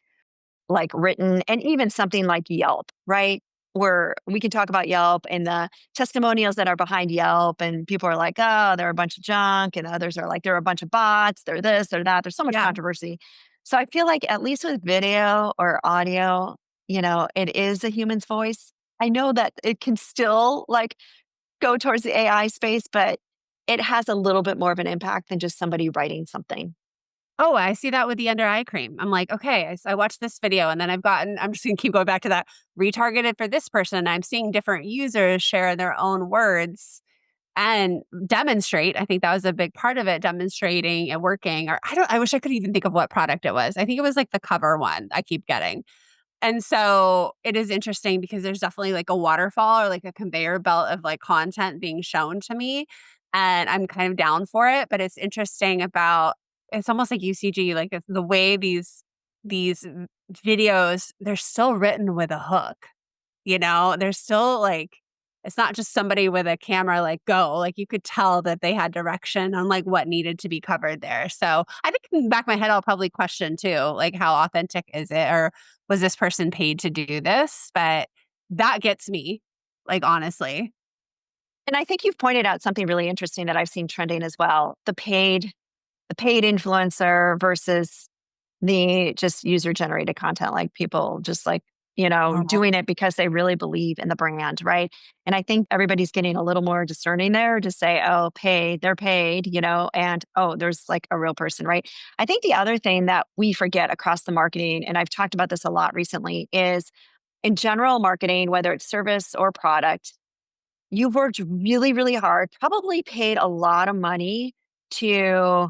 like written and even something like Yelp, right? Where we can talk about Yelp and the testimonials that are behind Yelp, and people are like, oh, they're a bunch of junk, and others are like, they're a bunch of bots, they're this, they're that. There's so much Yeah. controversy. So I feel like at least with video or audio, it is a human's voice. I know that it can still like go towards the AI space, but it has a little bit more of an impact than just somebody writing something. Oh, I see that with the under eye cream. I'm like, okay, I watched this video and then I'm just gonna keep going back to that retargeted for this person. I'm seeing different users share their own words and demonstrate. I think that was a big part of it, demonstrating it working. Or I wish I could even think of what product it was. I think it was like the cover one I keep getting. And so it is interesting because there's definitely like a waterfall or like a conveyor belt of like content being shown to me. And I'm kind of down for it. But it's interesting about it's almost like UCG, like it's the way these videos, they're still written with a hook. They're still like it's not just somebody with a camera like go. Like you could tell that they had direction on like what needed to be covered there. So I think in the back of my head I'll probably question too, like how authentic is it or was this person paid to do this? But that gets me, like honestly. And I think you've pointed out something really interesting that I've seen trending as well. The paid influencer versus the just user generated content, like people just like, Uh-huh. doing it because they really believe in the brand, right? And I think everybody's getting a little more discerning there to say, oh, they're paid, and oh, there's like a real person, right? I think the other thing that we forget across the marketing, and I've talked about this a lot recently, is in general marketing, whether it's service or product, you've worked really, really hard, probably paid a lot of money to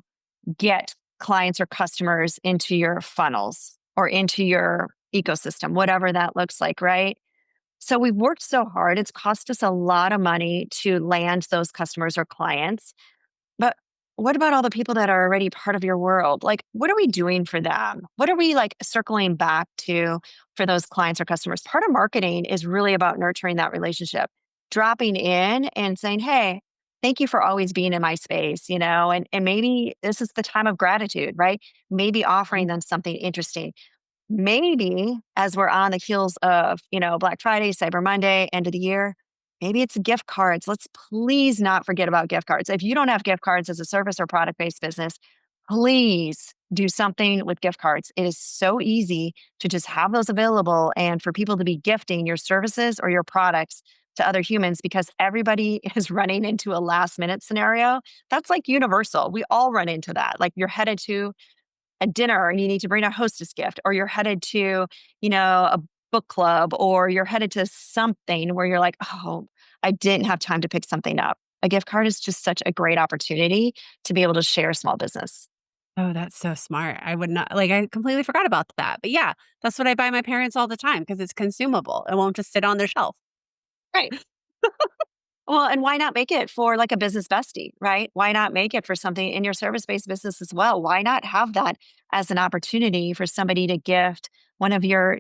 get clients or customers into your funnels or into your ecosystem, whatever that looks like, right? So we've worked so hard. It's cost us a lot of money to land those customers or clients. But what about all the people that are already part of your world? Like, what are we doing for them? What are we like circling back to for those clients or customers? Part of marketing is really about nurturing that relationship, dropping in and saying, hey, thank you for always being in my space, and maybe this is the time of gratitude, right? Maybe offering them something interesting. Maybe as we're on the heels of, Black Friday, Cyber Monday, end of the year, maybe it's gift cards. Let's please not forget about gift cards. If you don't have gift cards as a service or product based business, please do something with gift cards. It is so easy to just have those available and for people to be gifting your services or your products to other humans because everybody is running into a last minute scenario. That's like universal. We all run into that. Like you're headed to a dinner and you need to bring a hostess gift, or you're headed to, a book club, or you're headed to something where you're like, oh, I didn't have time to pick something up. A gift card is just such a great opportunity to be able to share small business. Oh, that's so smart. I would not like, I completely forgot about that. But yeah, that's what I buy my parents all the time because it's consumable. It won't just sit on their shelf. Right. Well, and why not make it for like a business bestie, right? Why not make it for something in your service based business as well? Why not have that as an opportunity for somebody to gift one of your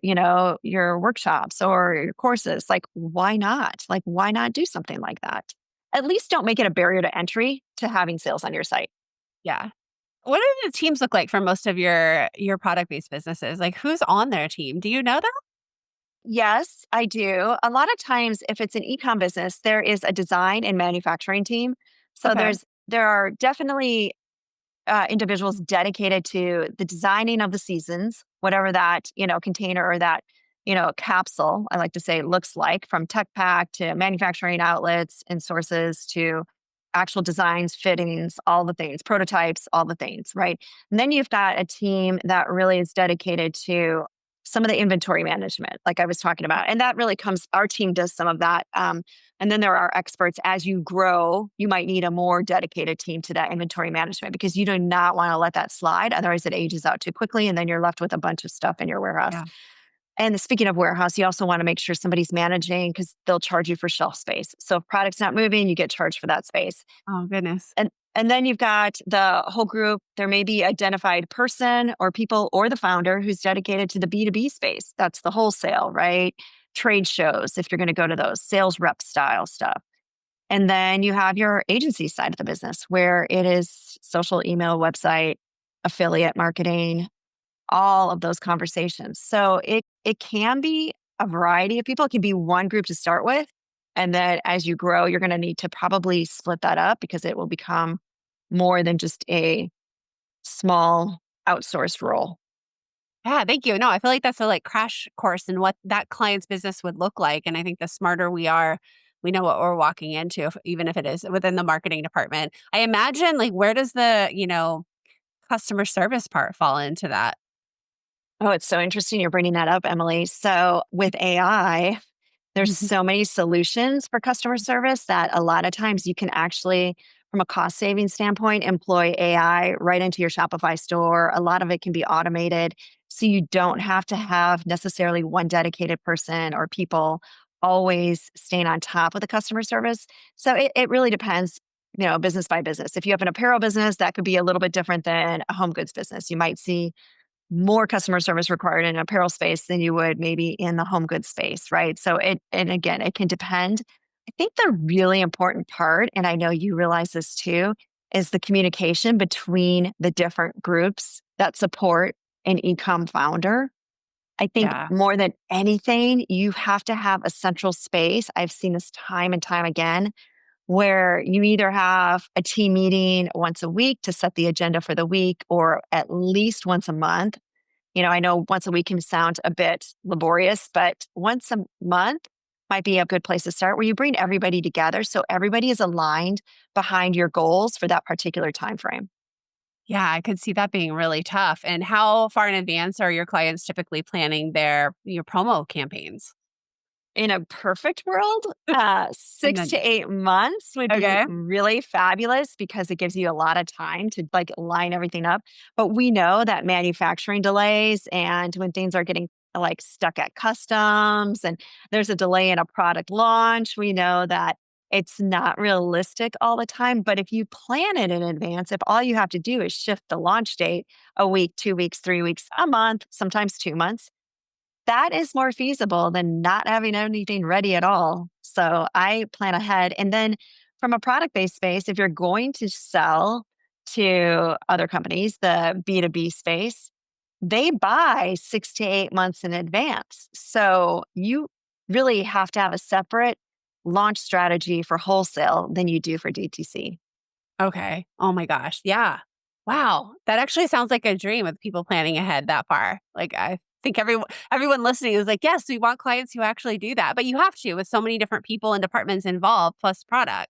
workshops or your courses? Like, why not? Like, why not do something like that? At least don't make it a barrier to entry to having sales on your site. Yeah. What do the teams look like for most of your product-based businesses? Like, who's on their team? Do you know that? Yes, I do. A lot of times, if it's an e-com business, there is a design and manufacturing team. So Okay. there are definitely individuals dedicated to the designing of the seasons, whatever that container or that capsule, I like to say, looks like, from tech pack to manufacturing outlets and sources to actual designs, fittings, all the things, prototypes, all the things, right? And then you've got a team that really is dedicated to some of the inventory management, like I was talking about, and that really comes. Our team does some of that. And then there are experts. As you grow, you might need a more dedicated team to that inventory management because you do not want to let that slide. Otherwise, it ages out too quickly. And then you're left with a bunch of stuff in your warehouse. Yeah. And speaking of warehouse, you also want to make sure somebody's managing because they'll charge you for shelf space. So if product's not moving, you get charged for that space. Oh, goodness. And then you've got the whole group. There may be identified person or people or the founder who's dedicated to the B2B space. That's the wholesale, right? Trade shows, if you're going to go to those, sales rep style stuff. And then you have your agency side of the business where it is social, email, website, affiliate marketing, all of those conversations. So it can be a variety of people. It can be one group to start with. And then as you grow, you're going to need to probably split that up because it will become more than just a small outsourced role. Yeah, thank you. No, I feel like that's a like crash course in what that client's business would look like. And I think the smarter we are, we know what we're walking into, even if it is within the marketing department. I imagine like where does the customer service part fall into that? Oh, it's so interesting you're bringing that up, Emily. So with AI, there's so many solutions for customer service that a lot of times you can actually, from a cost saving standpoint, employ AI right into your Shopify store. A lot of it can be automated. So you don't have to have necessarily one dedicated person or people always staying on top of the customer service. So it really depends, business by business. If you have an apparel business, that could be a little bit different than a home goods business. You might see more customer service required in apparel space than you would maybe in the home goods space, right? So and again, it can depend. I think the really important part, and I know you realize this too, is the communication between the different groups that support an e-com founder. I think Yeah. more than anything, you have to have a central space. I've seen this time and time again where you either have a team meeting once a week to set the agenda for the week or at least once a month. I know once a week can sound a bit laborious, but once a month might be a good place to start where you bring everybody together so everybody is aligned behind your goals for that particular time frame. Yeah, I could see that being really tough. And how far in advance are your clients typically planning your promo campaigns? In a perfect world, And 6 to then 8 months would be okay. really fabulous because it gives you a lot of time to, like, line everything up, but we know that manufacturing delays and when things are getting, like, stuck at customs and there's a delay in a product launch, we know that it's not realistic all the time, but if you plan it in advance, if all you have to do is shift the launch date a week, 2 weeks, 3 weeks, a month, sometimes 2 months, that is more feasible than not having anything ready at all. So I plan ahead. And then from a product based space, if you're going to sell to other companies, the B2B space, they buy 6 to 8 months in advance. So you really have to have a separate launch strategy for wholesale than you do for DTC. Okay. Oh my gosh. Yeah. Wow, that actually sounds like a dream with people planning ahead that far. Like, I think everyone listening is like, "Yes, we want clients who actually do that," but you have to with so many different people and departments involved plus product.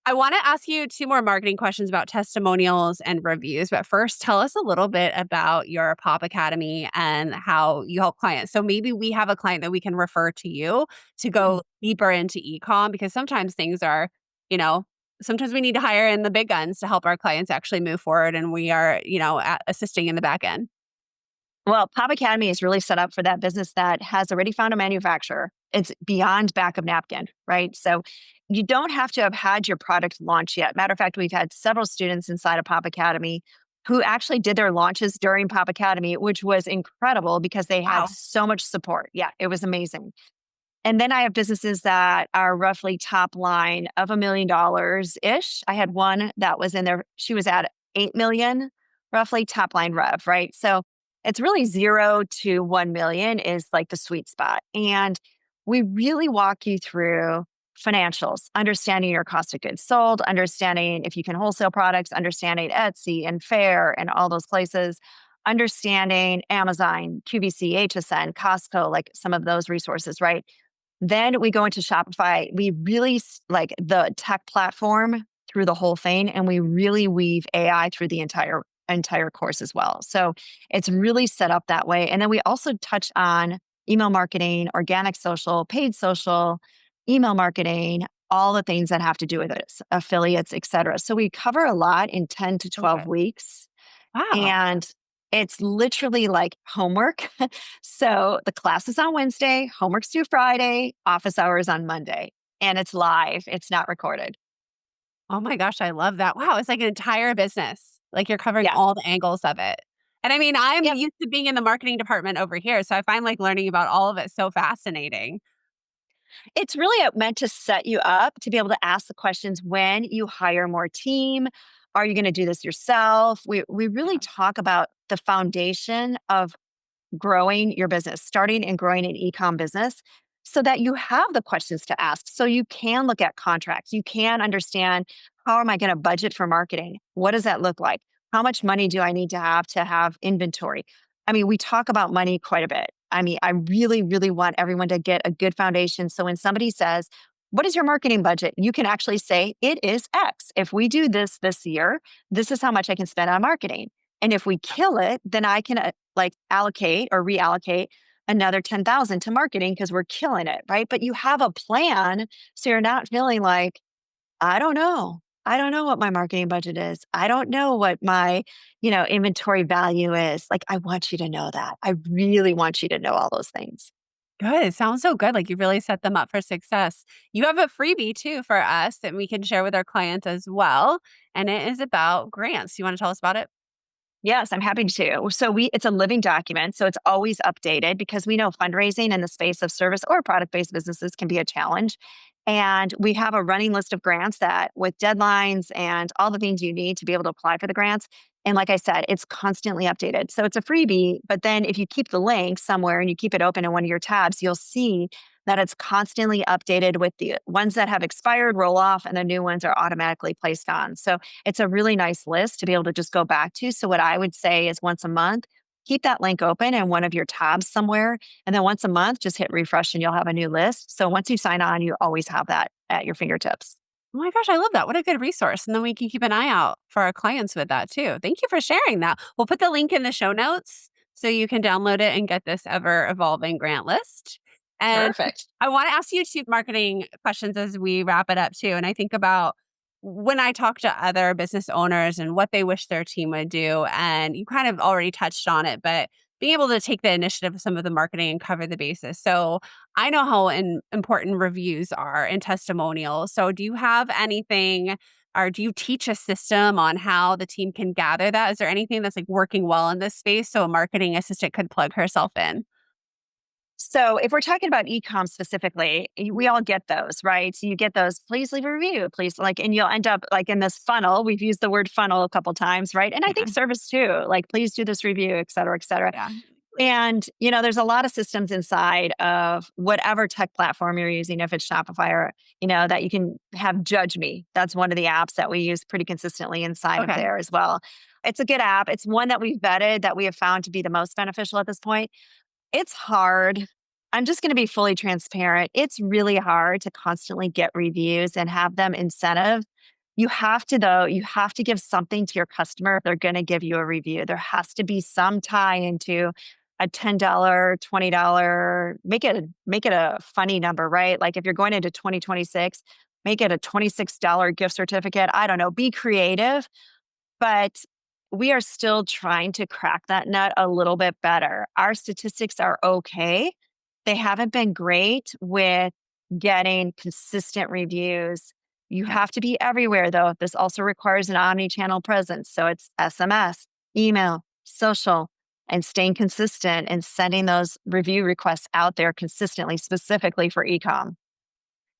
I wanna ask you 2 more marketing questions about testimonials and reviews, but first, tell us a little bit about your Pop Academy and how you help clients. So maybe we have a client that we can refer to you to Mm. go deeper into e-com because sometimes things are, you know, sometimes we need to hire in the big guns to help our clients actually move forward, and we are, assisting in the back end. Well, Pop Academy is really set up for that business that has already found a manufacturer. It's beyond back of napkin, right? So you don't have to have had your product launch yet. Matter of fact, we've had several students inside of Pop Academy who actually did their launches during Pop Academy, which was incredible because they had Wow. so much support. Yeah, it was amazing. And then I have businesses that are roughly top line of $1 million ish. I had one that was in there, she was at 8 million, roughly top line rev, right? So it's really 0 to 1 million is like the sweet spot. And we really walk you through financials, understanding your cost of goods sold, understanding if you can wholesale products, understanding Etsy and Fair and all those places, understanding Amazon, QVC, HSN, Costco, like some of those resources, right? Then we go into Shopify. We really like the tech platform through the whole thing, and we really weave AI through the entire course as well. So it's really set up that way. And then we also touch on email marketing, organic social, paid social, email marketing, all the things that have to do with it, affiliates, et cetera. So we cover a lot in 10 to 12 Okay. weeks. Wow. And it's literally like homework. So the class is on Wednesday, homework's due Friday, office hours on Monday, and it's live. It's not recorded. Oh my gosh, I love that. Wow, it's like an entire business. Like you're covering Yeah. all the angles of it. And I mean, I'm Yep. used to being in the marketing department over here, so I find like learning about all of it so fascinating. It's really meant to set you up to be able to ask the questions when you hire more team. Are you going to do this yourself? We really Yeah. talk about the foundation of growing your business, starting and growing an e-com business so that you have the questions to ask. So you can look at contracts. You can understand, how am I going to budget for marketing? What does that look like? How much money do I need to have inventory? I mean, we talk about money quite a bit. I mean, I really, really want everyone to get a good foundation. So when somebody says, what is your marketing budget? You can actually say, it is X. If we do this year, this is how much I can spend on marketing. And if we kill it, then I can like allocate or reallocate another 10,000 to marketing because we're killing it, right? But you have a plan, so you're not feeling like, I don't know. I don't know what my marketing budget is. I don't know what my, inventory value is. Like, I want you to know that. I really want you to know all those things. Good. It sounds so good. Like you really set them up for success. You have a freebie too for us that we can share with our clients as well. And it is about grants. You want to tell us about it? Yes, I'm happy to. So it's a living document, so it's always updated because we know fundraising in the space of service or product-based businesses can be a challenge. And we have a running list of grants that with deadlines and all the things you need to be able to apply for the grants. And like I said, it's constantly updated. So it's a freebie, but then if you keep the link somewhere and you keep it open in one of your tabs, you'll see that it's constantly updated with the ones that have expired roll off and the new ones are automatically placed on. So it's a really nice list to be able to just go back to. So what I would say is once a month, keep that link open in one of your tabs somewhere. And then once a month, just hit refresh and you'll have a new list. So once you sign on, you always have that at your fingertips. Oh my gosh, I love that. What a good resource. And then we can keep an eye out for our clients with that too. Thank you for sharing that. We'll put the link in the show notes so you can download it and get this ever evolving grant list. And Perfect. I want to ask you two marketing questions as we wrap it up too. And I think about when I talk to other business owners and what they wish their team would do. And you kind of already touched on it, but being able to take the initiative of some of the marketing and cover the basis. So I know how important reviews are and testimonials. So do you have anything or do you teach a system on how the team can gather that? Is there anything that's like working well in this space so a marketing assistant could plug herself in? So if we're talking about e-com specifically, we all get those, right? So you get those, please leave a review, please like, and you'll end up like in this funnel. We've used the word funnel a couple times, right? And I think Yeah. service too, like, please do this review, et cetera, et cetera. Yeah. And, there's a lot of systems inside of whatever tech platform you're using, if it's Shopify or, that you can have Judge Me. That's one of the apps that we use pretty consistently inside of Okay. there as well. It's a good app. It's one that we've vetted that we have found to be the most beneficial at this point. It's hard. I'm just going to be fully transparent. It's really hard to constantly get reviews and have them incentive. You have to, though, you have to give something to your customer if they're going to give you a review. There has to be some tie into a $10, $20, make it a funny number, right? Like if you're going into 2026, make it a $26 gift certificate. I don't know, be creative, but we are still trying to crack that nut a little bit better. Our statistics are okay. They haven't been great with getting consistent reviews. You have to be everywhere, though. This also requires an omni-channel presence. So it's SMS, email, social, and staying consistent and sending those review requests out there consistently, specifically for ecom.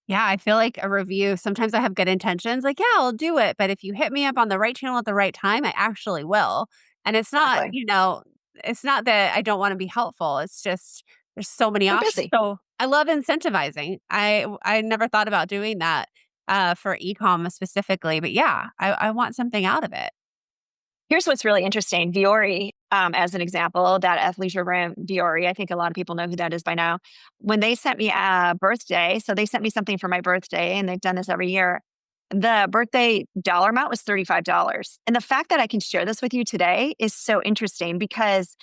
Yeah, I feel like a review, sometimes I have good intentions, like, yeah, I'll do it. But if you hit me up on the right channel at the right time, I actually will. And it's not, Exactly. it's not that I don't want to be helpful. It's just there's so many We're options. busy. So I love incentivizing. I never thought about doing that for e-com specifically, but yeah, I want something out of it. Here's what's really interesting. Viore, as an example, that athleisure brand Viore, I think a lot of people know who that is by now. When they sent me a birthday, so they sent me something for my birthday, and they've done this every year. The birthday dollar amount was $35. And the fact that I can share this with you today is so interesting because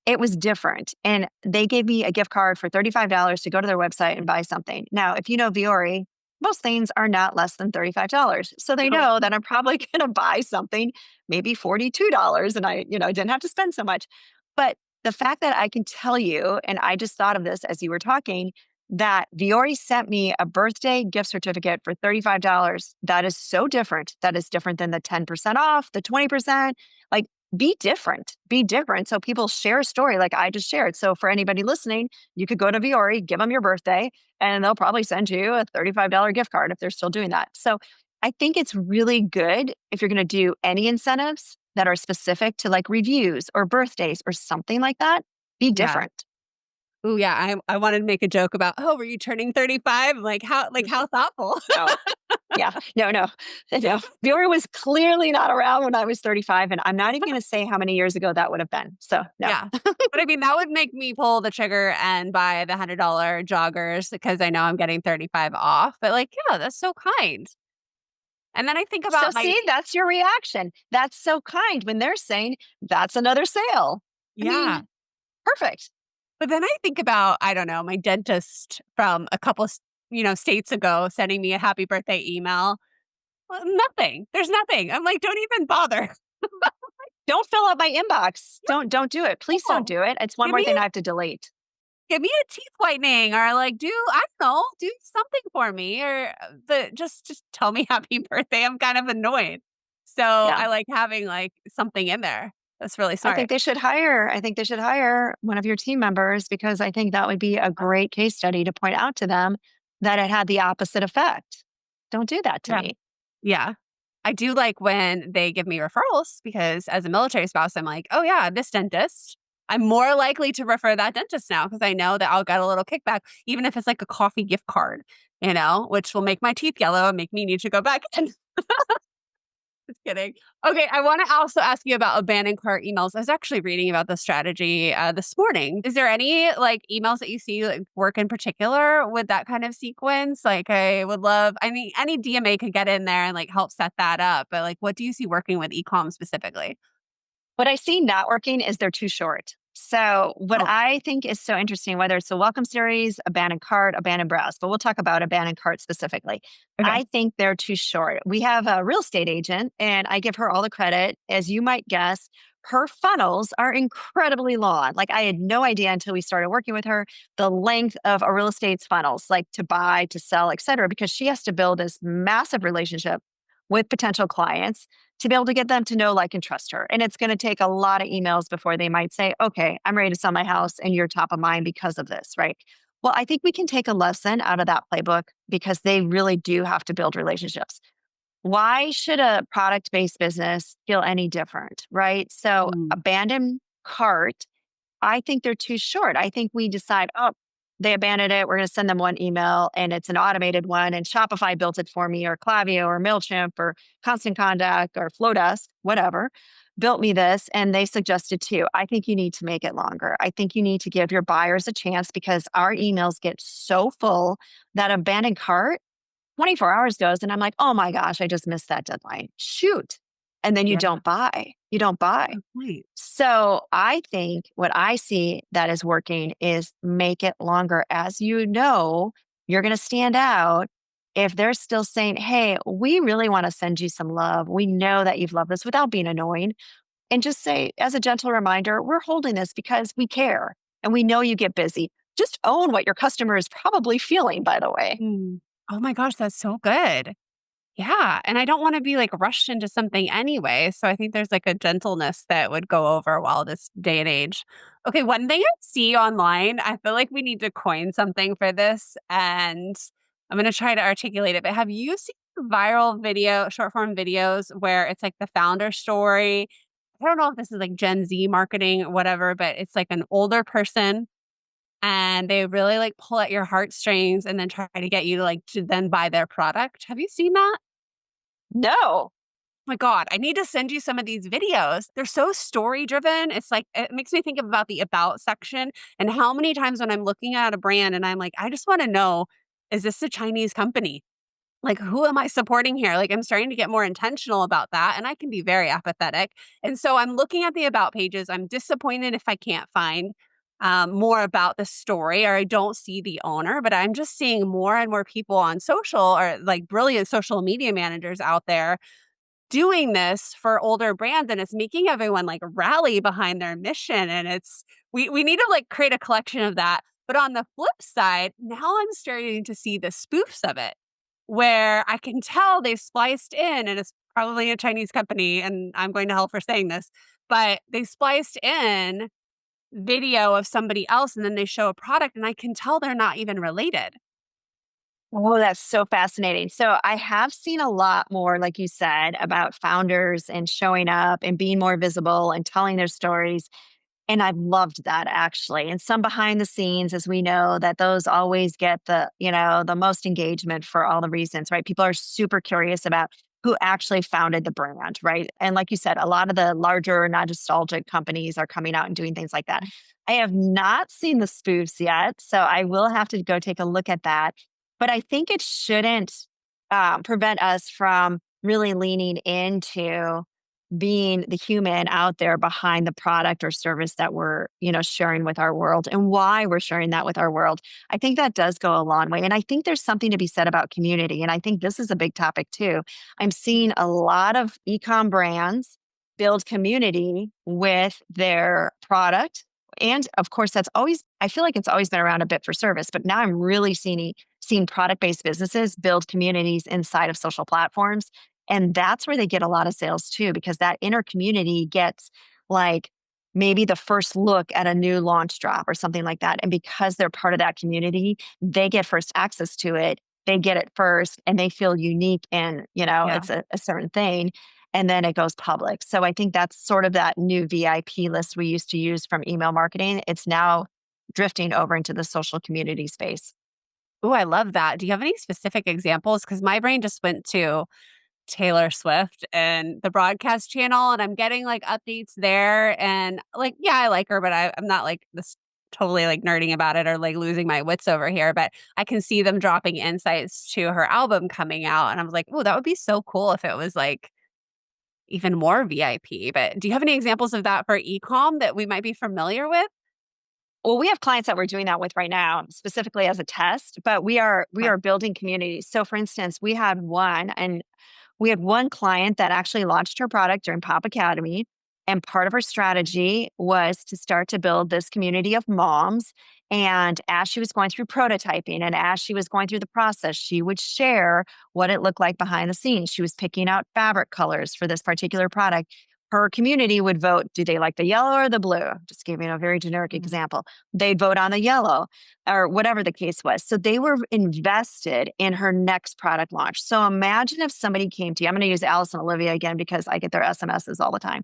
it was different. And they gave me a gift card for $35 to go to their website and buy something. Now, if you know Viore, most things are not less than $35. So they Oh, know that I'm probably going to buy something, maybe $42, and I didn't have to spend so much. But the fact that I can tell you, and I just thought of this as you were talking, that Viore sent me a birthday gift certificate for $35. That is so different. That is different than the 10% off, the 20%. Like, be different. Be different. So people share a story like I just shared. So for anybody listening, you could go to Viore, give them your birthday, and they'll probably send you a $35 gift card if they're still doing that. So I think it's really good if you're going to do any incentives that are specific to like reviews or birthdays or something like that, be yeah. different. Oh, yeah. I wanted to make a joke about, oh, were you turning 35? How thoughtful. No. Yeah. No, no. No. Viore was clearly not around when I was 35. And I'm not even going to say how many years ago that would have been. So, no. Yeah. But I mean, that would make me pull the trigger and buy the $100 joggers because I know I'm getting 35 off. But like, yeah, that's so kind. And then I think So, about my, see, that's your reaction. That's so kind when they're saying that's another sale. I yeah. mean, perfect. But then I think about, I don't know, my dentist from a couple, states ago sending me a happy birthday email. Well, nothing. There's nothing. I'm like, don't even bother. Don't fill out my inbox. Don't do it. Please don't No. do it. It's one Give more me thing I have to delete. give me a teeth whitening or like I don't know, do something for me or the just tell me happy birthday. I'm kind of annoyed. So Yeah. I like having like something in there. That's really smart. I think they should hire one of your team members because I think that would be a great case study to point out to them that it had the opposite effect. Don't do that to Yeah. me. Yeah. I do like when they give me referrals because as a military spouse, I'm like, oh yeah, this dentist. I'm more likely to refer that dentist now because I know that I'll get a little kickback, even if it's like a coffee gift card, which will make my teeth yellow and make me need to go back and just kidding. Okay, I want to also ask you about abandoned cart emails. I was actually reading about the strategy this morning. Is there any like emails that you see like work in particular with that kind of sequence? Like, I would love. I mean, any DMA could get in there and like help set that up. But like, what do you see working with ecom specifically? What I see not working is they're too short. So, what Oh, I think is so interesting, whether it's the welcome series, abandoned cart, abandoned browse, but we'll talk about abandoned cart specifically. okay. I think they're too short. We have a real estate agent, and I give her all the credit. As you might guess, her funnels are incredibly long. Like, I had no idea until we started working with her the length of a real estate's funnels, like to buy, to sell, et cetera, because she has to build this massive relationship with potential clients to be able to get them to know, like, and trust her. And it's going to take a lot of emails before they might say, okay, I'm ready to sell my house and you're top of mind because of this, right? Well, I think we can take a lesson out of that playbook because they really do have to build relationships. Why should a product based business feel any different, right? So, Mm, abandoned cart I think they're too short. I think we decide, oh, they abandoned it. We're going to send them one email and it's an automated one. And Shopify built it for me, or Klaviyo, or MailChimp, or Constant Contact, or Flowdesk, whatever, built me this. And they suggested two. I think you need to make it longer. I think you need to give your buyers a chance, because our emails get so full that abandoned cart, 24 hours goes and I'm like, oh my gosh, I just missed that deadline. Shoot. And then you Yeah. don't buy. You don't buy. Good point. So I think what I see that is working is make it longer. As you know, you're going to stand out if they're still saying, hey, we really want to send you some love. We know that you've loved this, without being annoying. And just say, as a gentle reminder, we're holding this because we care and we know you get busy. Just own what your customer is probably feeling, by the way. Mm. Oh my gosh, that's so good. Yeah, and I don't wanna be, like, rushed into something anyway, so I think there's, like, a gentleness that would go over well this day and age. Okay, one thing I see online, I feel like we need to coin something for this, and I'm gonna try to articulate it, but have you seen viral video short form videos where it's, like, the founder story? I don't know if this is, like, Gen Z marketing or whatever, but it's, like, an older person, and they really, like, pull at your heartstrings and then try to get you, like, to then buy their product. Have you seen that? No. My God, I need to send you some of these videos. They're so story driven. It's like, it makes me think about the about section and how many times when I'm looking at a brand and I'm like, I just want to know, is this a Chinese company? Like, who am I supporting here? Like, I'm starting to get more intentional about that. And I can be very apathetic. And so I'm looking at the about pages. I'm disappointed if I can't find more about the story, or I don't see the owner, but I'm just seeing more and more people on social, or like brilliant social media managers out there doing this for older brands, and it's making everyone like rally behind their mission, and it's we need to like create a collection of that. But on the flip side, now I'm starting to see the spoofs of it, where I can tell they spliced in, and it's probably a Chinese company, and I'm going to hell for saying this, but they spliced in video of somebody else and then they show a product, and I can tell they're not even related. Oh, that's so fascinating. So I have seen a lot more, like you said, about founders and showing up and being more visible and telling their stories. And I've loved that, actually. And some behind the scenes, as we know, that those always get the most engagement for all the reasons, right? People are super curious about who actually founded the brand, right? And like you said, a lot of the larger, nostalgic companies are coming out and doing things like that. I have not seen the spoofs yet, so I will have to go take a look at that. But I think it shouldn't prevent us from really leaning into being the human out there behind the product or service that we're, sharing with our world, and why we're sharing that with our world. I think that does go a long way. And I think there's something to be said about community. And I think this is a big topic too. I'm seeing a lot of ecom brands build community with their product. And of course, I feel like it's always been around a bit for service, but now I'm really seeing product-based businesses build communities inside of social platforms. And that's where they get a lot of sales too, because that inner community gets like maybe the first look at a new launch drop or something like that. And because they're part of that community, they get first access to it. They get it first and they feel unique, and, Yeah. it's a certain thing. And then it goes public. So I think that's sort of that new VIP list we used to use from email marketing. It's now drifting over into the social community space. Oh, I love that. Do you have any specific examples? Because my brain just went to Taylor Swift and the broadcast channel, and I'm getting like updates there. And like, yeah, I like her, but I'm not like this totally like nerding about it or like losing my wits over here. But I can see them dropping insights to her album coming out. And I was like, oh, that would be so cool if it was like even more VIP. But do you have any examples of that for ecom that we might be familiar with? Well, we have clients that we're doing that with right now, specifically as a test, but we Okay. are building communities. So for instance, we had one client that actually launched her product during Pop Academy. And part of her strategy was to start to build this community of moms. And as she was going through prototyping and as she was going through the process, she would share what it looked like behind the scenes. She was picking out fabric colors for this particular product. Her community would vote, do they like the yellow or the blue? Just giving a very generic Mm. example. They'd vote on the yellow or whatever the case was. So they were invested in her next product launch. So imagine if somebody came to you. I'm going to use Alice and Olivia again because I get their SMSs all the time.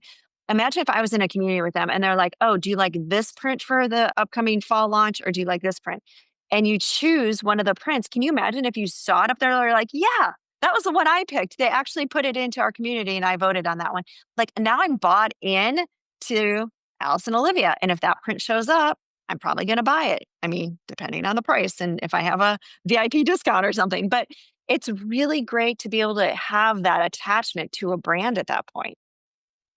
imagine if I was in a community with them and they're like, oh, do you like this print for the upcoming fall launch or do you like this print? And you choose one of the prints. Can you imagine if you saw it up there? They're like, yeah, that was the one I picked. They actually put it into our community and I voted on that one. Like now I'm bought in to Alice and Olivia. And if that print shows up, I'm probably going to buy it. I mean, depending on the price and if I have a VIP discount or something. But it's really great to be able to have that attachment to a brand at that point.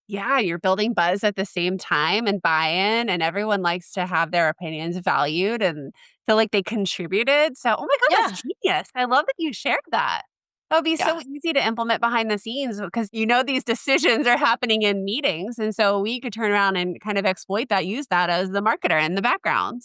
Yeah, you're building buzz at the same time and buy-in, and everyone likes to have their opinions valued and feel like they contributed. So, oh my God, Yeah. that's genius. I love that you shared that. That would be Yeah. so easy to implement behind the scenes because these decisions are happening in meetings. And so we could turn around and kind of exploit that, use that as the marketer in the background.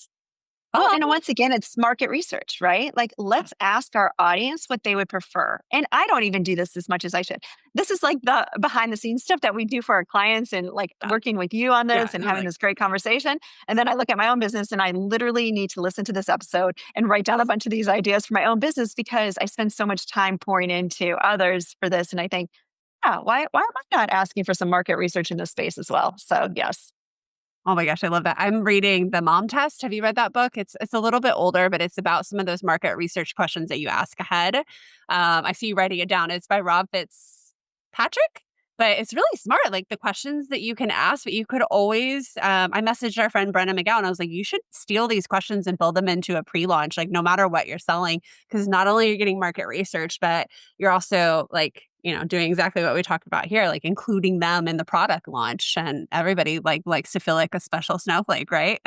Well, Oh, and once again, it's market research, right? Like, let's ask our audience what they would prefer. And I don't even do this as much as I should. This is like the behind the scenes stuff that we do for our clients and like working with you on yeah, this and having totally. this great conversation. And then I look at my own business and I literally need to listen to this episode and write down a bunch of these ideas for my own business because I spend so much time pouring into others for this. And I think, yeah, why am I not asking for some market research in this space as well? So, yes. Oh my gosh, I love that. I'm reading The Mom Test. Have you read that book? It's a little bit older, but it's about some of those market research questions that you ask ahead. I see you writing it down. It's by Rob Fitzpatrick, but it's really smart. Like the questions that you can ask, but you could always. I messaged our friend Brenna McGowan. I was like, you should steal these questions and build them into a pre-launch, like no matter what you're selling, because not only are you getting market research, but you're also like doing exactly what we talked about here, like including them in the product launch. And everybody likes to feel like a special snowflake, right?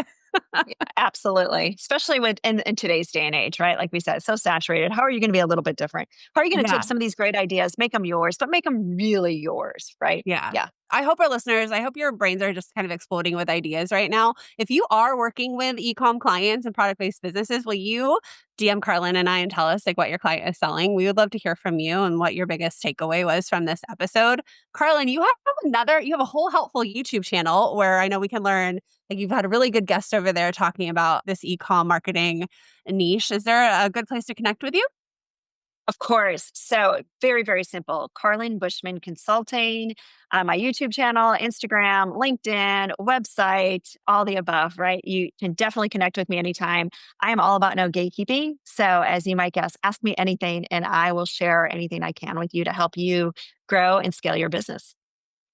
Yeah, absolutely. Especially in today's day and age, right? Like we said, it's so saturated. How are you going to be a little bit different? How are you going to take Yeah. some of these great ideas, make them yours, but make them really yours, right? Yeah. Yeah. I hope our listeners, I hope your brains are just kind of exploding with ideas right now. If you are working with e-com clients and product-based businesses, will you DM Carlyn and I and tell us like what your client is selling? We would love to hear from you and what your biggest takeaway was from this episode. Carlyn, you have a whole helpful YouTube channel where I know we can learn, like you've had a really good guest over there talking about this e-com marketing niche. Is there a good place to connect with you? Of course. So very, very simple. Carlyn Bushman Consulting, my YouTube channel, Instagram, LinkedIn, website, all the above, right? You can definitely connect with me anytime. I am all about no gatekeeping. So as you might guess, ask me anything and I will share anything I can with you to help you grow and scale your business.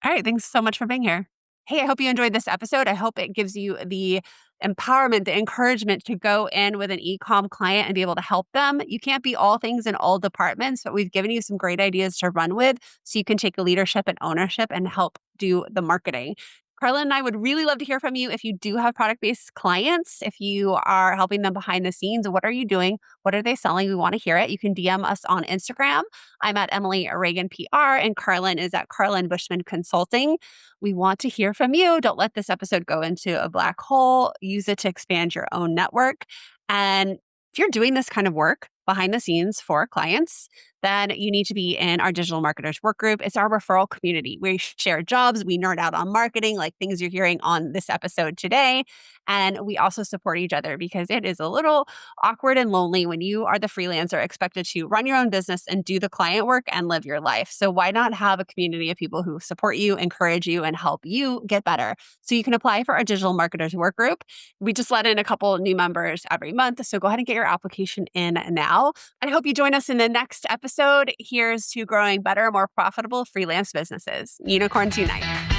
All right. Thanks so much for being here. Hey, I hope you enjoyed this episode. I hope it gives you the empowerment, the encouragement to go in with an e-com client and be able to help them. You can't be all things in all departments, but we've given you some great ideas to run with so you can take leadership and ownership and help do the marketing. Carla and I would really love to hear from you if you do have product-based clients, if you are helping them behind the scenes. What are you doing? What are they selling? We want to hear it. You can DM us on Instagram. I'm at Emily Reagan PR and Carlyn is at Carlyn Bushman Consulting. We want to hear from you. Don't let this episode go into a black hole. Use it to expand your own network. And if you're doing this kind of work behind the scenes for clients, then you need to be in our digital marketers work group. It's our referral community. We share jobs, we nerd out on marketing, like things you're hearing on this episode today. And we also support each other because it is a little awkward and lonely when you are the freelancer expected to run your own business and do the client work and live your life. So why not have a community of people who support you, encourage you, and help you get better? So you can apply for our digital marketers work group. We just let in a couple new members every month. So go ahead and get your application in now. I hope you join us in the next episode. Here's to growing better, more profitable freelance businesses. Unicorns Unite.